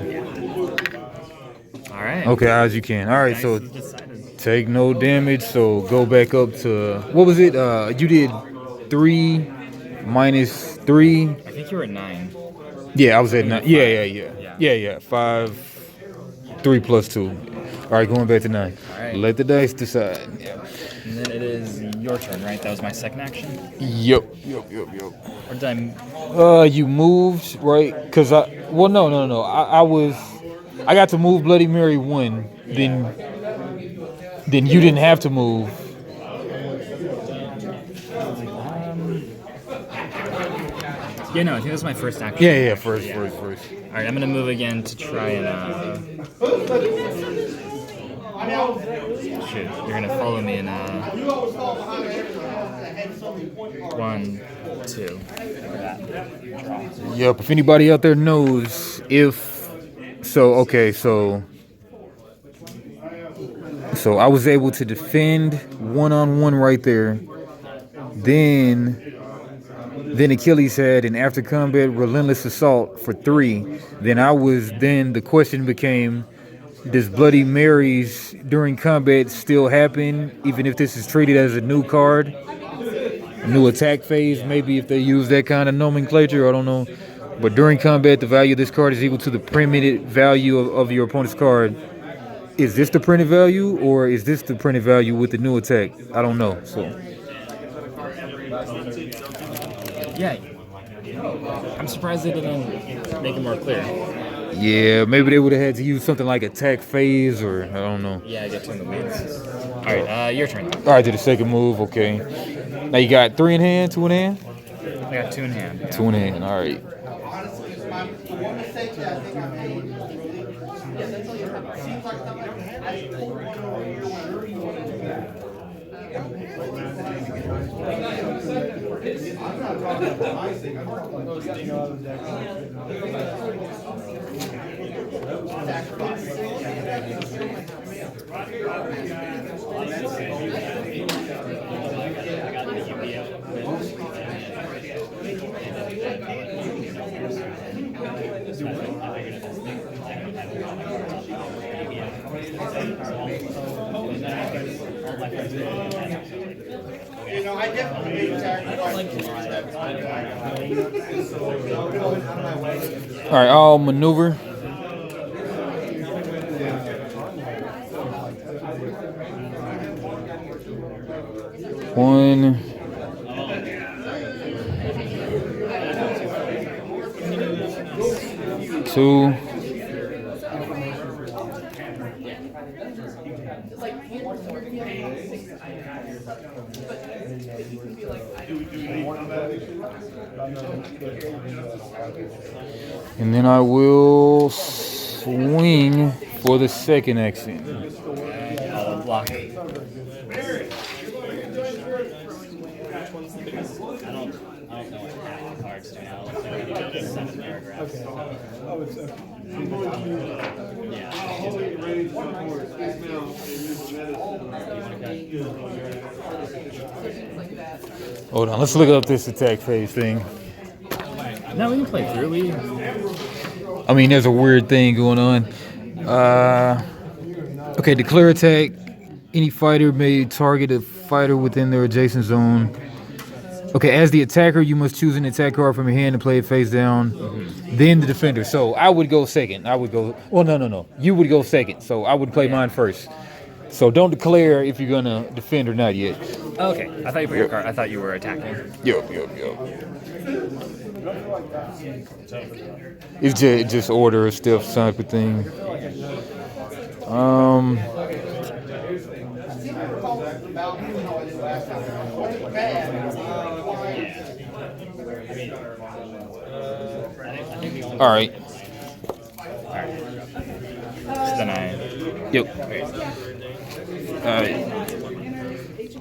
All right. Okay, odds you can. All right, Dice so is decided. take no damage. So go back up to what was it? You did 3 minus 3. I think you were at 9. Yeah, I was at 9. Yeah. 5, 3 plus 2. All right, going back to 9. All right. Let the dice decide. Yeah. And then it is your turn, right? That was my second action. Yep. Or did I? You moved, right? Cause no. I got to move Bloody Mary 1. Then you didn't have to move. Yeah, no, I think that's my first action. Yeah, first. All right, I'm gonna move again to try and shoot. You're gonna follow me in 1, 2. Yep. If anybody out there knows so I was able to defend 1-on-1 right there. Then Achilles had an after combat relentless assault for 3. Then the question became, does Bloody Marys during combat still happen, even if this is treated as a new card, a new attack phase? Maybe if they use that kind of nomenclature, I don't know. But during combat, the value of this card is equal to the printed value of your opponent's card. Is this the printed value, or is this the printed value with the new attack? I don't know. So Yeah. I'm surprised they didn't make it more clear. yeah, maybe they would have had to use something like attack phase, or I don't know. Yeah, I get 2 in the weeds. All right, your turn. All right, to the second move. Okay. Now you got 3 in hand, 2 in hand, I got 2 in hand. Yeah. 2 in hand. All right. The one mistake that I think I made seems like I definitely made sacrifices. All right, I'll maneuver. One. Two. And then I will swing for the second action. I'll block. I don't know what half the cards do now. So we need to do 7 paragraphs. Hold on, let's look up this attack phase thing. No, we can play through. I mean, there's a weird thing going on. Okay, declare attack. Any fighter may target a fighter within their adjacent zone. Okay, as the attacker, you must choose an attack card from your hand and play it face down. Then the defender. So I would go second. Well, no. You would go second. So I would play mine first. So don't declare if you're gonna defend or not yet. Okay, I thought you put your card. I thought you were attacking. Yup. It's just order, stiff type of thing. All right. So then I. Yep.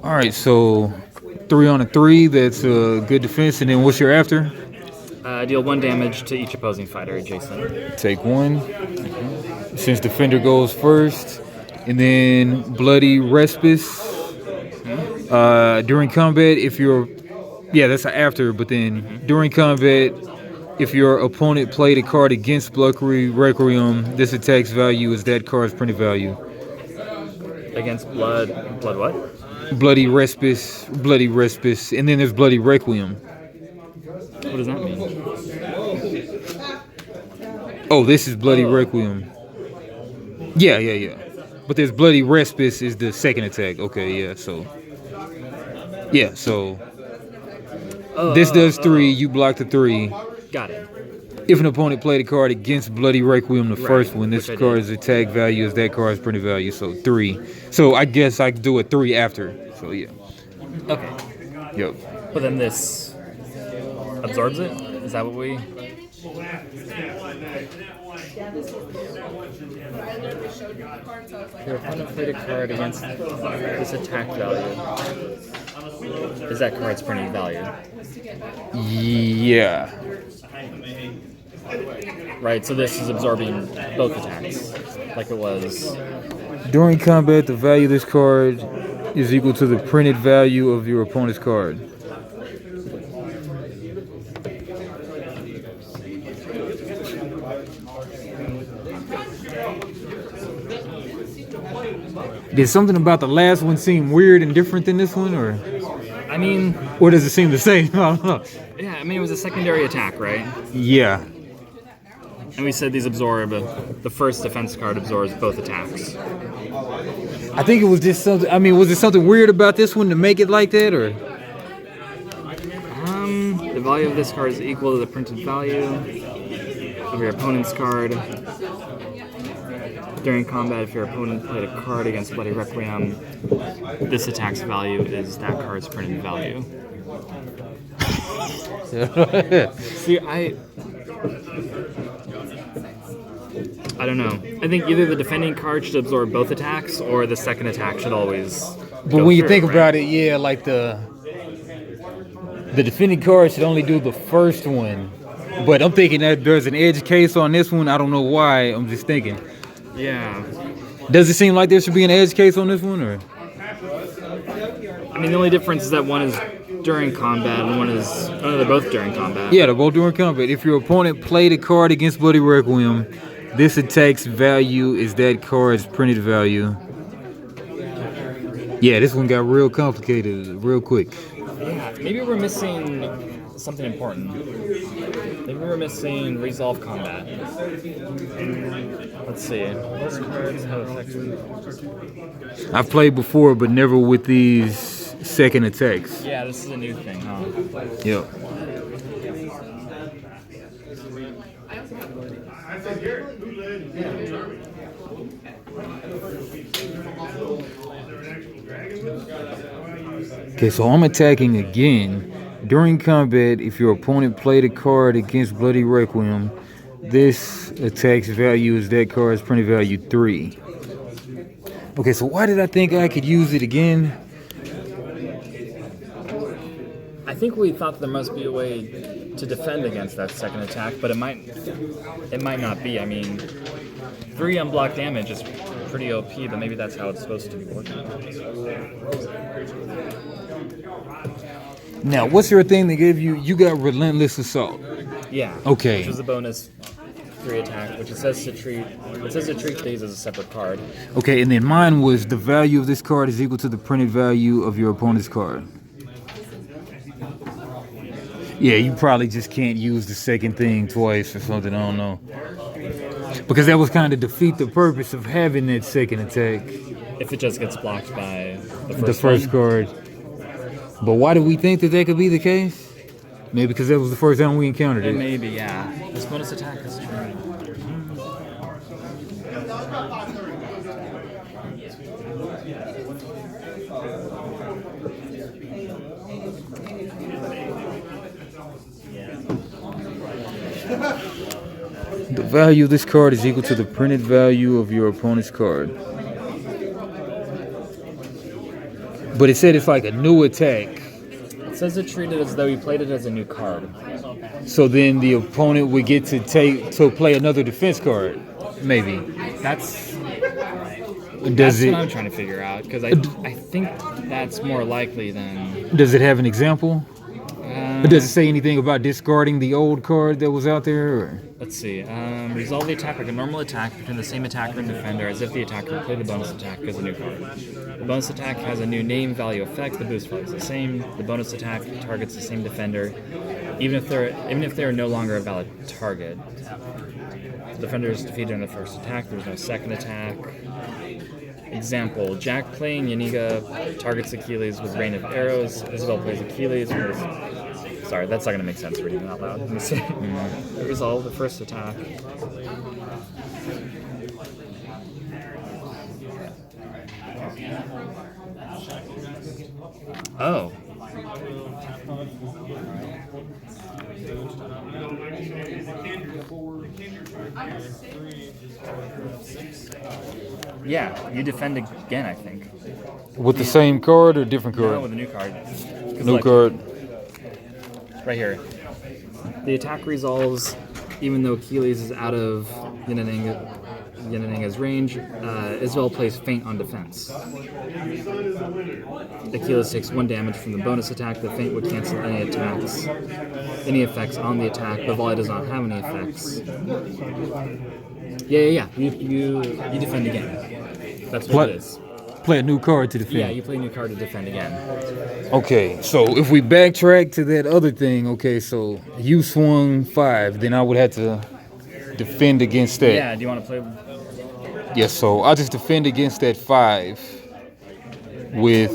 All right. So 3 on a 3. That's a good defense. And then what's your after? Deal 1 damage to each opposing fighter adjacent. Take 1. Since defender goes first, and then bloody respite. During combat, if you're, that's an after. But then during combat, if your opponent played a card against Bloody Requiem, this attack's value is that card's printed value. Against blood what? Bloody respite, and then there's Bloody Requiem. What does that mean? Oh, this is Bloody Requiem. Yeah. But there's Bloody Respite is the second attack. Okay, so this does 3. You block the 3. Got it. If an opponent played a card against Bloody Requiem, the first one, this which I card's attack value is that card's printed value. So 3. So I guess I could do a 3 after. So yeah. Okay. Yep. But then this absorbs it? Is that what we? Yeah, this is. I literally showed you the card, so I was like, Your opponent played a card against this attack value. Is that card's printed value? was to get back. Yeah. Right, so this is absorbing both attacks, like it was. During combat, the value of this card is equal to the printed value of your opponent's card. Did something about the last one seem weird and different than this one, or does it seem the same? I don't know. Yeah, it was a secondary attack, right? Yeah. And we said these absorb, the first defense card absorbs both attacks. I think it was just something. Was it something weird about this one to make it like that, or? The value of this card is equal to the printed value of your opponent's card. During combat, if your opponent played a card against Bloody Requiem, this attack's value is that card's printed value. See, I don't know. I think either the defending card should absorb both attacks, or the second attack should always. But when you think about it, yeah, like the defending card should only do the first one. But I'm thinking that there's an edge case on this one. I don't know why. I'm just thinking. Yeah. Does it seem like there should be an edge case on this one, or? The only difference is that one is during combat and one is. Oh, they're both during combat. Yeah, they're both during combat. If your opponent played a card against Bloody Requiem, this attack's value is that card's printed value. Yeah, this one got real complicated real quick. Yeah, maybe we're missing something important. Maybe we're missing resolve combat. Let's see. Most cards have effects. I've played before, but never with these second attacks. Yeah, this is a new thing, huh? Yep. Okay, so I'm attacking again. During combat, if your opponent played a card against Bloody Requiem, this attack's value is that card's printed value 3. Okay, so why did I think I could use it again? I think we thought there must be a way to defend against that second attack, but it might not be. 3 unblocked damage is pretty OP, but maybe that's how it's supposed to be working. Now, what's your thing they gave you? You got Relentless Assault. Yeah. Okay. Which was a bonus 3 attack, which it says to treat these as a separate card. Okay, and then mine was the value of this card is equal to the printed value of your opponent's card. Yeah, you probably just can't use the second thing twice or something, I don't know. Because that was kind of defeat the purpose of having that second attack. If it just gets blocked by The first card. But why do we think that could be the case? Maybe because that was the first time we encountered it. Maybe, yeah. This bonus attack is true. The value of this card is equal to the printed value of your opponent's card. But it said it's like a new attack. It says to treat it as though you played it as a new card. So then the opponent would get to play another defense card. Maybe. That's Does what it I'm trying to figure out, because I think that's more likely than... does it have an example? Does it say anything about discarding the old card that was out there? Or? Let's see. Resolve the attack like a normal attack between the same attacker and defender as if the attacker played the bonus attack as a new card. The bonus attack has a new name value effect. The boost value is the same. The bonus attack targets the same defender, even if they are no longer a valid target. The defender is defeated in the first attack. There's no second attack. Example: Jack playing Yaniga targets Achilles with rain of arrows. Isabel plays Achilles with... Sorry, that's not going to make sense reading it out loud. Let me see. Resolve the first attack. Oh. Yeah, you defend again, I think. With the same card or different No, card? with a new card. 'Cause New look, card. right here. The attack resolves even though Achilles is out of Yananenga's range. Isabel plays Feint on defense. Achilles takes 1 damage from the bonus attack. The Feint would cancel any effects on the attack, but Volley does not have any effects. Yeah. You defend again. That's what it is. Play a new card to defend. Yeah, you play a new card to defend again. Okay, so if we backtrack to that other thing, okay, so you swung 5, then I would have to defend against that. Yeah, do you want to play? Yes, so I just defend against that 5 with.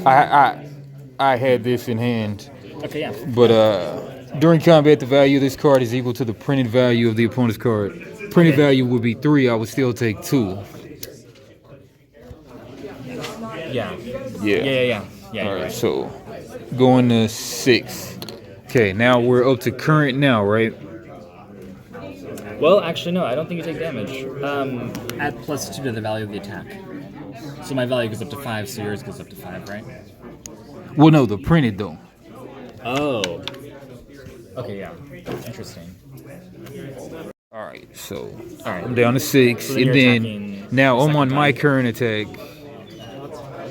I had this in hand, Okay, yeah. but during combat, the value of this card is equal to the printed value of the opponent's card. Printed value would be 3. I would still take 2. Yeah. Yeah. Yeah. All right, Right. so going to 6. Okay, now we're up to current now, right? Well, actually, no. I don't think you take damage. Add +2 to the value of the attack. So my value goes up to 5, so yours goes up to 5, right? Well, no, the printed though. Oh. Okay, yeah. Interesting. All right, so All right. I'm down to 6, So then and you're then attacking now I'm on second my time. current attack.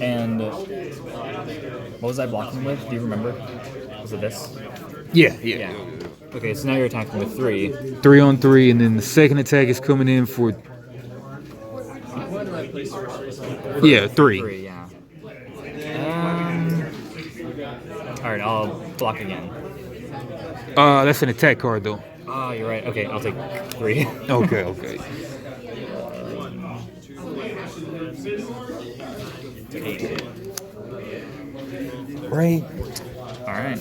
And what was I blocking with? Do you remember? Was it this? Yeah. Okay, so now you're attacking with 3. 3 on 3, and then the second attack is coming in for. Yeah, 3. 3, yeah. All right, I'll block again. That's an attack card though. Ah, you're right. Okay, I'll take 3. Okay. 8. Right. All right.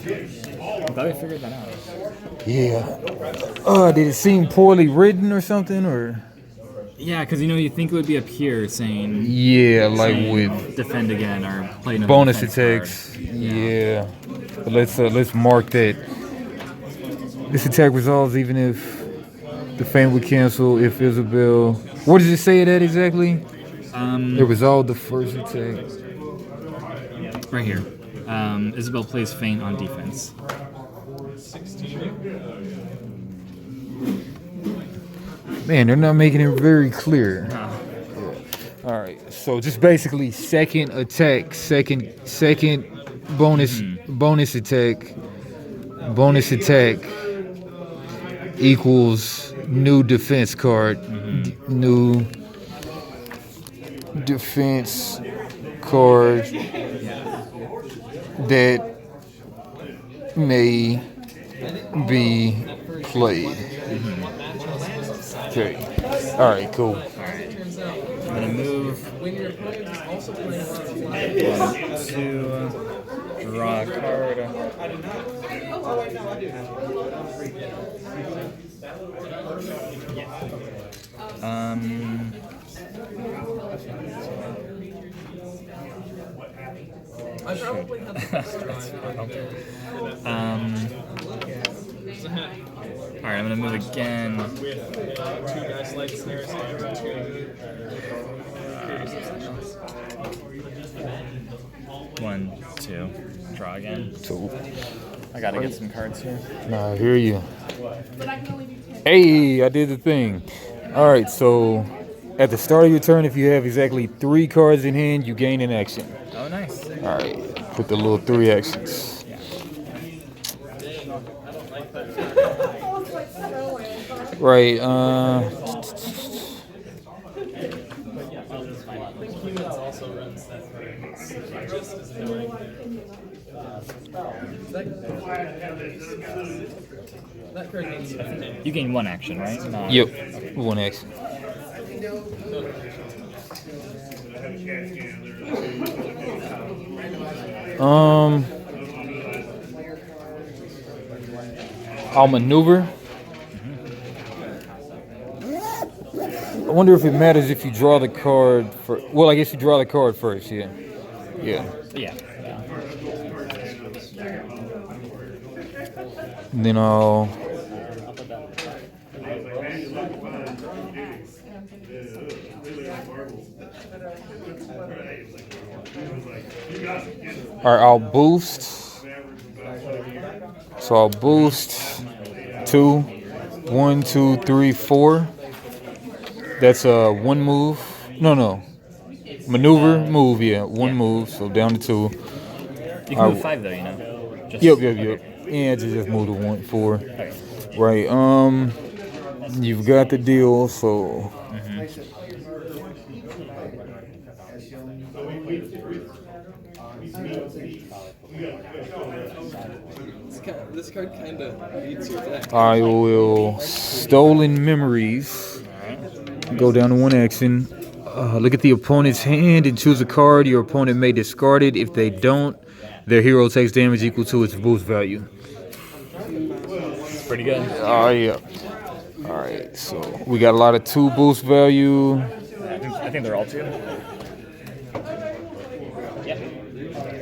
I'm glad we figured that out. Yeah. Did it seem poorly written or something, or? Yeah, because you think it would be up here saying Yeah, like saying with defend again or play another bonus defense attacks. Yeah. But let's mark that. This attack resolves even if the Feint would cancel if Isabel. What does it say that exactly? It resolved the first attack. Right here. Isabel plays Feint on defense. Man, they're not making it very clear. All right, so just basically second attack, second bonus attack equals new defense card, new defense card that may be played. Okay. All right. Cool. I'm gonna move. 1, 2, draw a card. I probably have All right, I'm gonna move again. One, two, draw again. So, I gotta get some cards here. nah, I hear you. But I can only do 10. Hey, I did the thing. All right. So, at the start of your turn, if you have exactly 3 cards in hand, you gain an action. Oh, nice. All right. Put the little 3 actions. Right. You gain 1 action, right? No. Yep. 1 action. I'll maneuver. wonder if it matters if you draw the card for. Well, I guess you draw the card first. Yeah. Yeah. Yeah. And then I'll. I'll put that in the top. All right, I'll boost. So I'll boost 2, 1, 2, 3, 4. That's one move. No. Maneuver, move. Yeah, one yeah. move. So down to 2. You can move 5 though, you know. Just, Yep. okay. Yeah, just move to 1, 4. Okay. Right. You've got the deal. So. This card kind of beats your deck. I will stolen memories. Go down to 1 action. Look at the opponent's hand and choose a card. Your opponent may discard it. If they don't, their hero takes damage equal to its boost value. It's pretty good. Oh yeah. All right. So we got a lot of 2 boost value. I think they're all 2.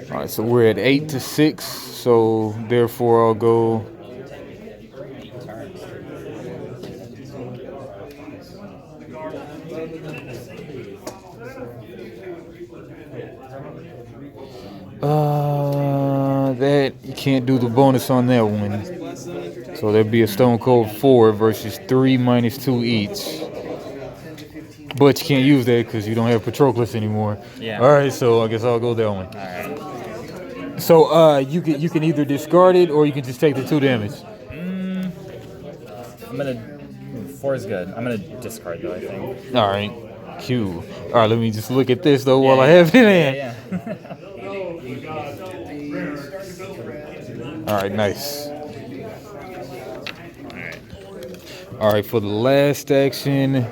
All right. So we're at 8 to 6. So therefore I'll go. That you can't do the bonus on that one. So there'd be a Stone Cold 4 versus 3 minus 2 each. But you can't use that because you don't have Patroclus anymore. Yeah. All right, so I guess I'll go that one. All right. So you can either discard it or you can just take the 2 damage. I'm gonna. 4 is good. I'm gonna discard though, I think. All right, Q. All right, let me just look at this though while I have it in. Yeah. All right, nice. All right, for the last action,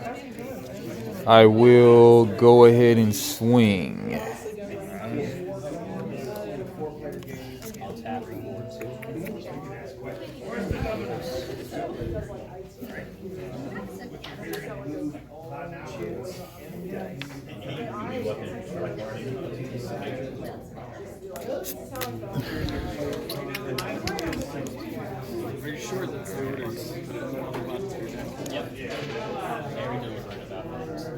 I will go ahead and swing. I'll tap. Are you sure that's the order? Yep. Everything was right about that.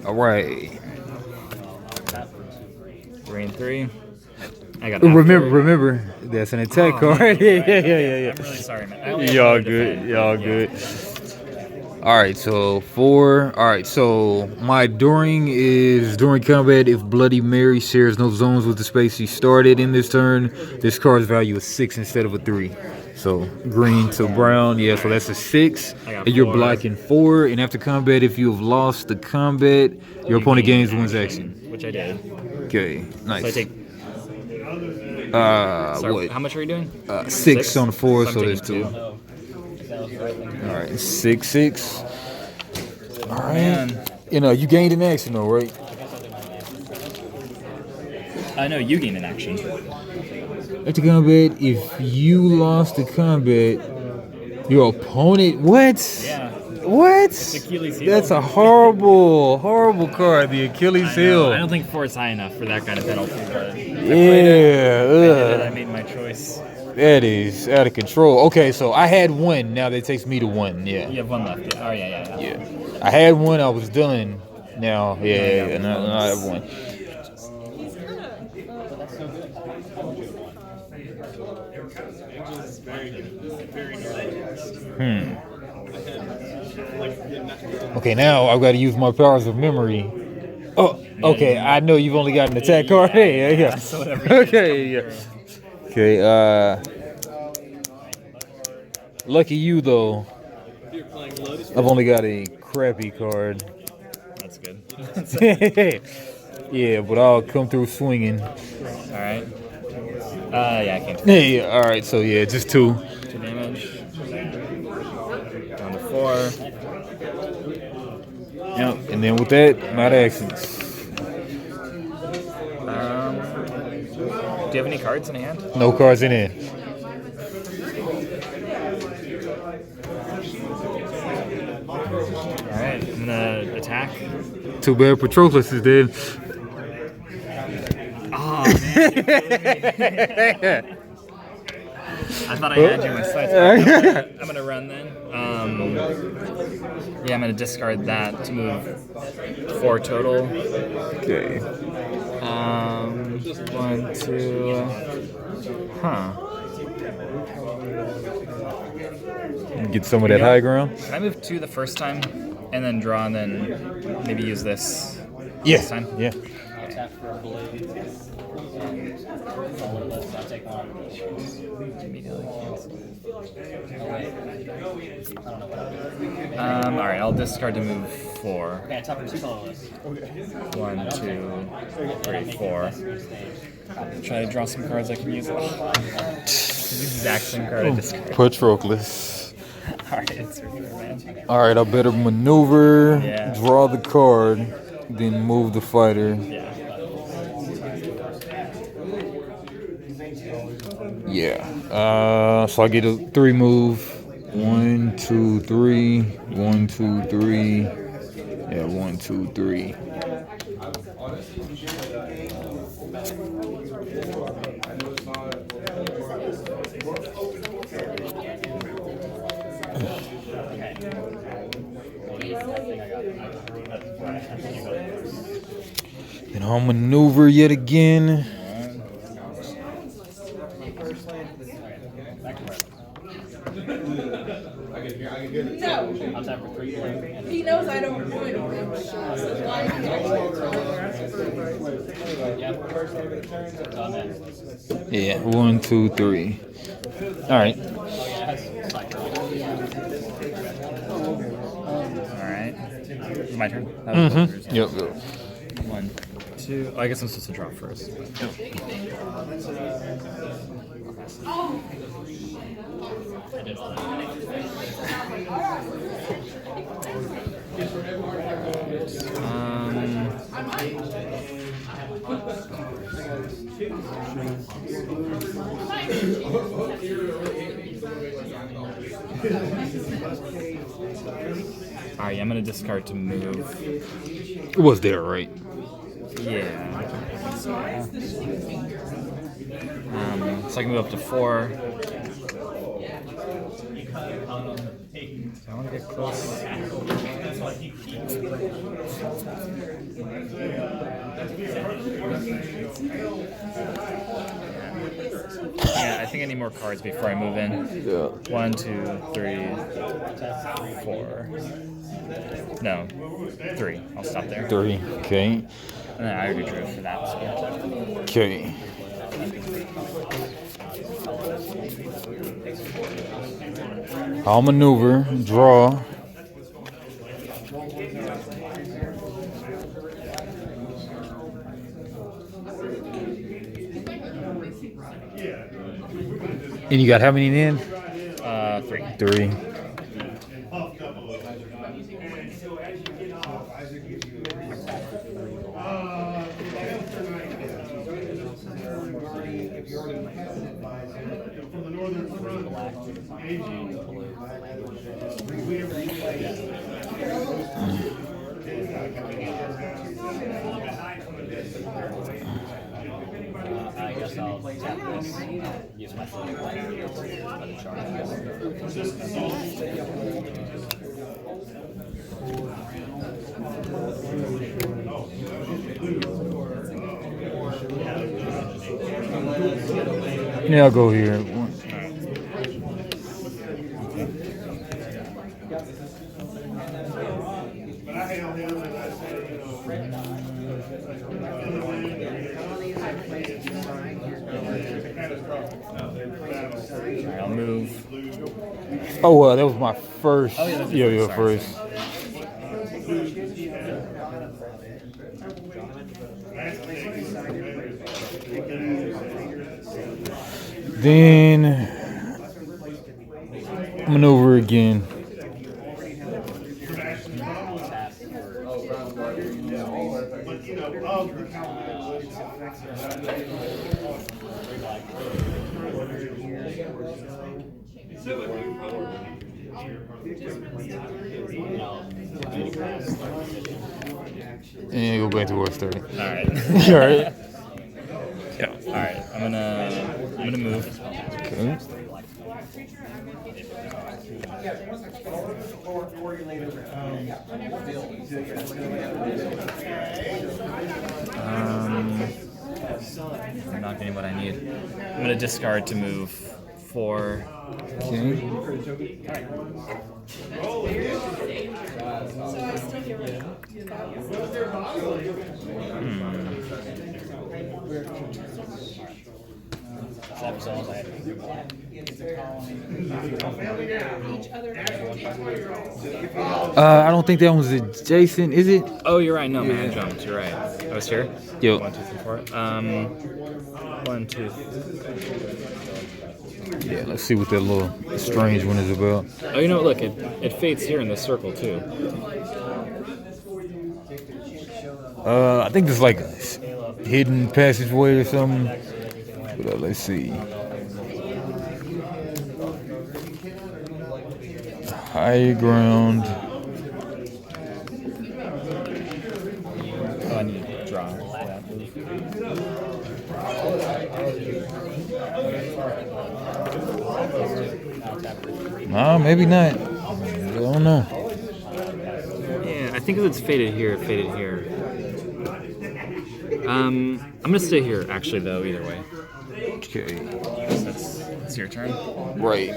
All right. Tap for 2 green. 3 and 3. I got. Remember, that's an attack card. Yeah. I'm really sorry, man. I only have Y'all one to good. defend, Y'all but good. All right, so 4. All right, so my during is during combat. If Bloody Mary shares no zones with the space she started in this turn, this card's value is 6 instead of a 3. So green to brown, yeah. So that's a 6, I got and you're 4. blocking 4. And after combat, if you have lost the combat, your opponent gains 1 action. Which I did. Okay, nice. So I take. Sorry, what? how much are you doing? 6 on the 4, so I'm there's taking 2. two. All right, 6. All right. Man. You know, you gained an action though, right? I know you gain an action. After combat, if you lost the combat, your opponent. What? Yeah. What? Achilles heel. That's a horrible card. The Achilles heel. I don't think 4 is high enough for that kind of penalty, but Yeah. I made my choice. That is out of control. Okay, so I had 1. Now that takes me to 1. Yeah. You have 1 left. Oh yeah. Yeah. I had 1. I was done. Now, yeah. Now I have 1. Okay, now I've got to use my powers of memory. Oh, okay. I know you've only got an attack card. Hey, yeah. Okay, yeah. Okay, lucky you though. You're playing Lotus. I've only got a crappy card. That's good. Yeah, but I'll come through swinging. All right. Yeah, I can't. Hey, all right. So yeah, just 2. 2 damage. Down to 4. Yep. And then with that, not actions. Do you have any cards in hand? No cards in it. Too bad Patroclus is dead. Oh man. I thought I had you in my sights. I'm gonna run then. Yeah, I'm gonna discard that to move 4 total. Okay. 1, 2. Huh. Get some of that high ground. Can I move 2 the first time and then draw and then maybe use this Yes. time? Yeah. Tap for a blue. Colorless, I'll take one. Immediately cancel. Alright, I'll discard to move 4. Okay, tap for 2 colorless. 1, 2, 3, 4. Try to draw some cards I can use. The exact same card I discarded. Patroclus. Alright, it's your turn, man. All right, I better maneuver, Yeah. draw the card, then move the fighter. Yeah. Yeah. So I get a 3 move. 1, 2, 3. 1, 2, 3. Yeah, 1, 2, 3. And I'll maneuver yet again. No, I'll tap for 3 blue. he knows I don't do anything. So why? Yeah, 1, 2, 3. All right. Alright. It's my turn? That was both yours. Yep. 1, 2. Oh, I guess I'm supposed to draw first. Alright, I'm gonna discard to move. It was there, right? Yeah. So I can move up to 4. I want to get close. Yeah, I think I need more cards before I move in. Yeah. 1, 2, 3, 4. No, 3. I'll stop there. 3. Okay. And then I already drew for that. So. Okay. I'll maneuver, draw. And you got how many in? 3. 3. From the northern front, I guess I'll tap this. Use my flip. Let it charge. Yeah, I'll go here. but I held him and I said, Alright, I'll move. Oh, that was my first. Oh, yeah, that's yeah, your your first. first. Then maneuver again. going towards 30. All right. All right. Yeah. All right. I'm gonna move. Okay. I'm not getting what I need. I'm gonna discard to move 4. Okay. That was all I had. I don't think that one's adjacent, is it? Oh, you're right. No, man, I jumped. You're right. I was here. Yep. 1, 2, 3, 4. 1, 2. Yeah, let's see what that little strange one is about. Oh, you know what? Look, it fades here in the circle too. I think there's like a hidden passageway or something. But let's see. High ground. Oh, I need to draw. Nah, maybe not. I don't know. Yeah, I think if it's faded here, it faded here. I'm gonna stay here actually though. Either way, Okay. it's your turn. Right.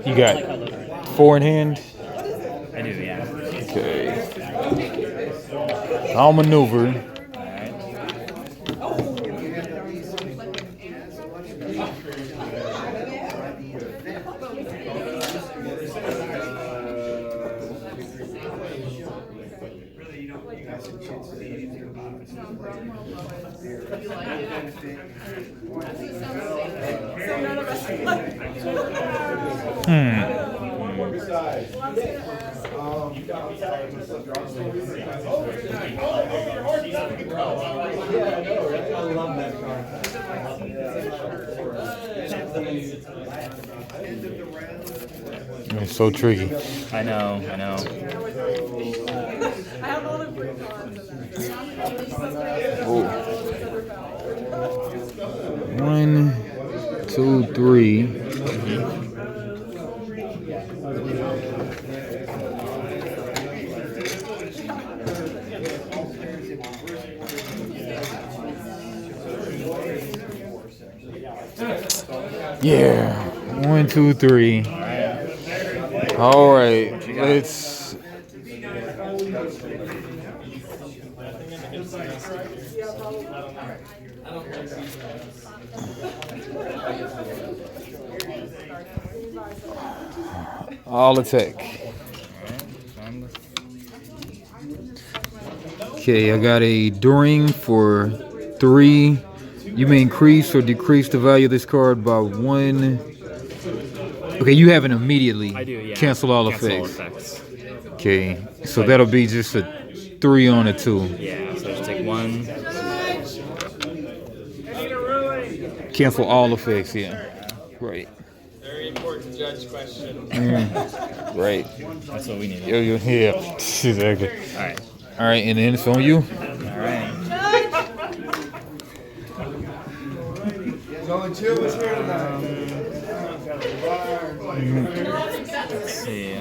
You got 4 in hand. I do, yeah. Okay. I'll maneuver. All right. It's so tricky. I know. Oh. 1, 2, 3. Yeah. 1, 2, 3. All right. Let's. All attack. Okay, I got a during for 3. You may increase or decrease the value of this card by 1. Okay, you have it immediately. I do, yeah. Cancel all Cancel all effects. effects. Okay, so that'll be just a 3 on a 2. Yeah, so just take 1. Cancel all effects, yeah. Right. Very important judge question. Right. That's what we need. Yeah, exactly. All right. All right, and then it's on you. All right. So Chill is here tonight. Let's see.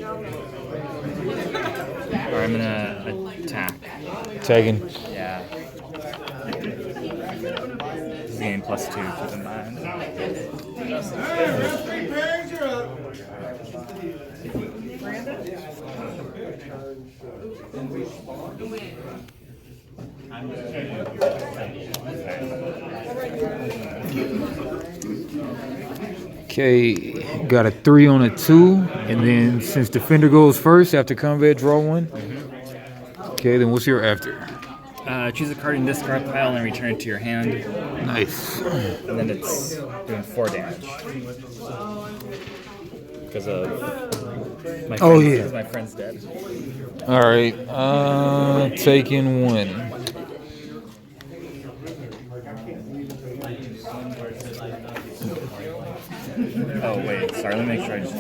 All right, I'm gonna attack. Tagging. Yeah. Gain +2, keep in mind. Okay, got a 3 on a 2, and then since defender goes first after combat, draw 1. Okay, then what's your after? Choose a card in this card pile and return it to your hand, Nice. and then it's doing 4 damage because of my friend, Oh, yeah. because my friend's dead. All right. Taking one. Oh wait, sorry. Let me make sure I just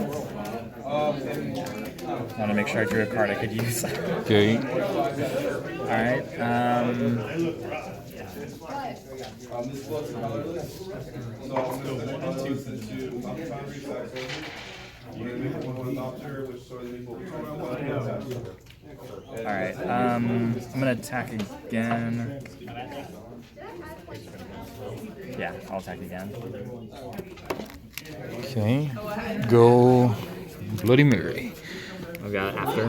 want to make sure I drew a card I could use. Okay. All right. All right. I'm gonna attack again. Yeah, I'll attack again. Okay. Go Bloody Mary. I've got after.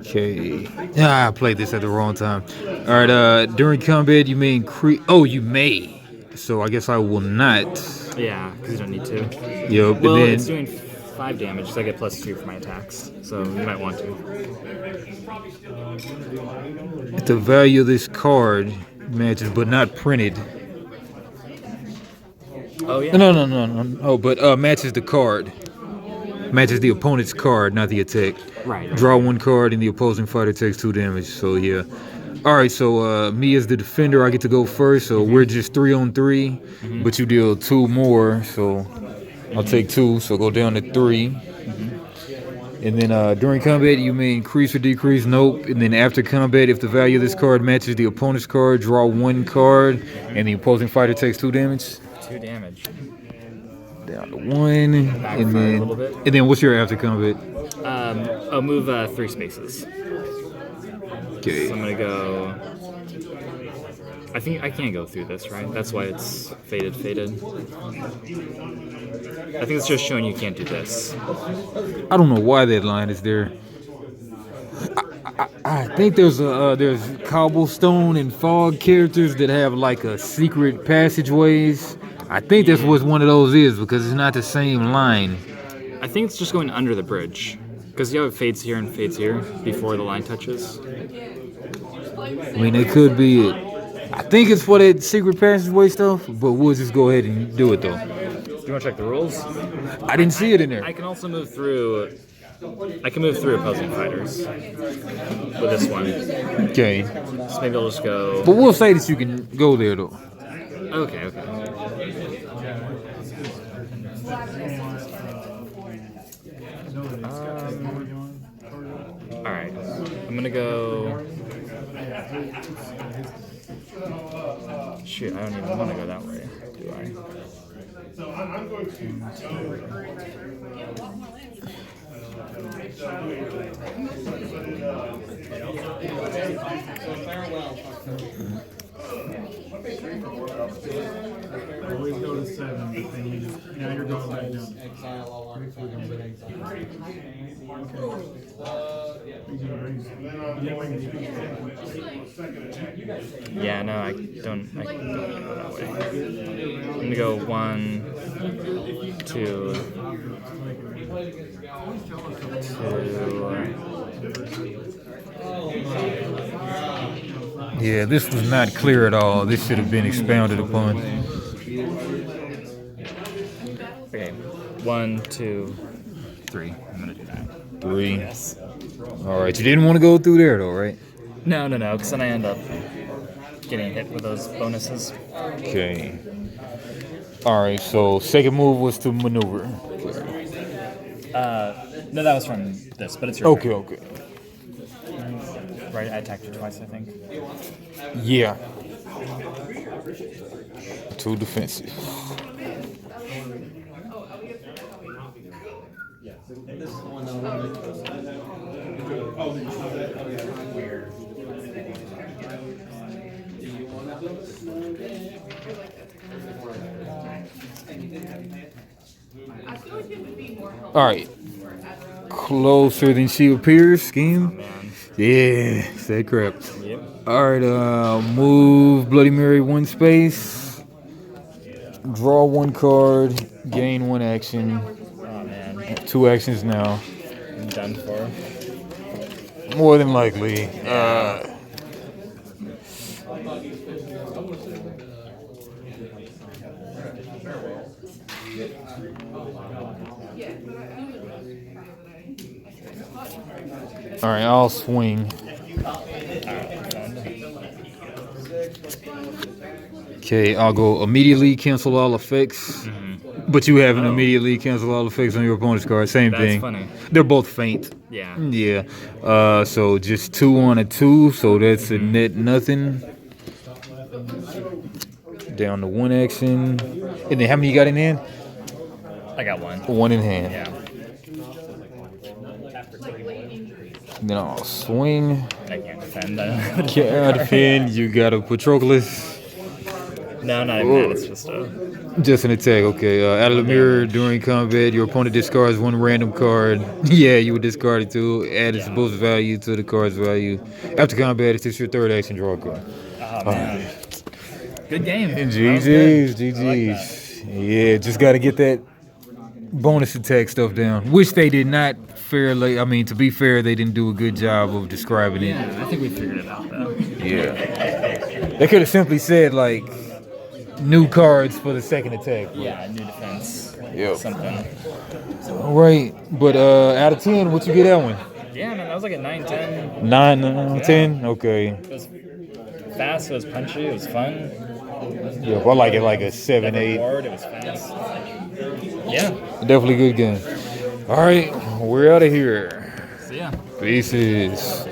Okay. Ah, I played this at the wrong time. All right. During combat, you may increase. Oh, you may. So I guess I will not. Yeah, because you don't need to. Yep. Well, And it's then doing 5 damage, so I get +2 for my attacks. So you might want to. the value of this card matches, but not printed. Oh yeah. No. Oh, but matches the card. Matches the opponent's card, not the attack. Right. Draw one card, and the opposing fighter takes 2 damage. So yeah. All right. So me as the defender, I get to go first. So we're just 3-on-3, but you deal 2 more. So I'll take 2. So go down to 3. And then during combat, you may increase or decrease. Nope. And then after combat, if the value of this card matches the opponent's card, draw 1 card, and the opposing fighter takes 2 damage. 2 damage. Down to 1. Back And for a then little bit. and then what's your after combat? I'll move 3 spaces. Okay. So I'm gonna go. I think I can't go through this, right? That's why it's faded. I think it's just showing you can't do this. I don't know why that line is there. I think there's cobblestone and fog characters that have like a secret passageways. I think that's what one of those is because it's not the same line. I think it's just going under the bridge. Because you have fades here and fades here before the line touches. I mean, it could be it. I think it's for that secret passageway stuff, but we'll just go ahead and do it though. Do you want to check the rules? I didn't see it in there. I can also move through. I can move through opposing fighters with this one. Okay. So maybe I'll just go. But we'll say that you can go there though. Okay. All right. I'm gonna go. Shoot, I don't even want to go that way, do I? Always go to 7, but then you just, now you're going back down. Exile all artifacts. Yeah, no, I don't want to go that way. I'm gonna go 1, 2, 2. Yeah, this was not clear at all. This should have been expounded upon. Okay, 1, 2, 3. I'm gonna do that. 3. Yes. All right, you didn't want to go through there though, right? No, because then I end up getting hit with those bonuses. Okay. All right, so second move was to maneuver. No, that was from this, but it's your Okay. turn. Right, I attacked you twice, I think. Yeah. 2 defensive. All right. Closer than she appears. Scheme. Yeah, say crap. Yep. All right. Move Bloody Mary 1 space. Draw 1 card. Gain 1 action. Oh man, 2 actions now. I'm done for. More than likely. Yeah, but I don't know that All right, I'll swing. Okay, I'll go immediately cancel all effects. But you haven't immediately cancel all effects on your opponent's card. Same That's thing. funny. They're both faint. Yeah. Yeah. So just 2 on a 2. So that's a net nothing. Down to 1 action. And then how many you got in hand? I got one. 1 in hand. Yeah. Then I'll swing. I can't defend. I don't have a Can't defend. You got a Patroclus. No, not even that. It's just a. Just an attack, okay. Out of the mirror during combat, your opponent discards 1 random card. Yeah, you would discard it too. Add its boost value to the card's value. After combat, it's your 3rd action, draw a card. Oh man. Good game. And That was good. GG's, I like GG's. Yeah, just got to get that bonus attack stuff down. Which they did not fairly. I mean, to be fair, they didn't do a good job of describing it. Yeah, I think we figured it out though. Yeah. They could have simply said, like, new cards for the 2nd attack. Yeah, new defense. Yep. Something. All right. But out of 10, what you get that one? Yeah, man, that was like a 9-10. 9, 10? Okay. It was fast, it was punchy, it was fun. Yeah, I like it like a 7, 8. Board, it was fast. Yeah. Definitely good game. All right, we're out of here. See ya. Pieces.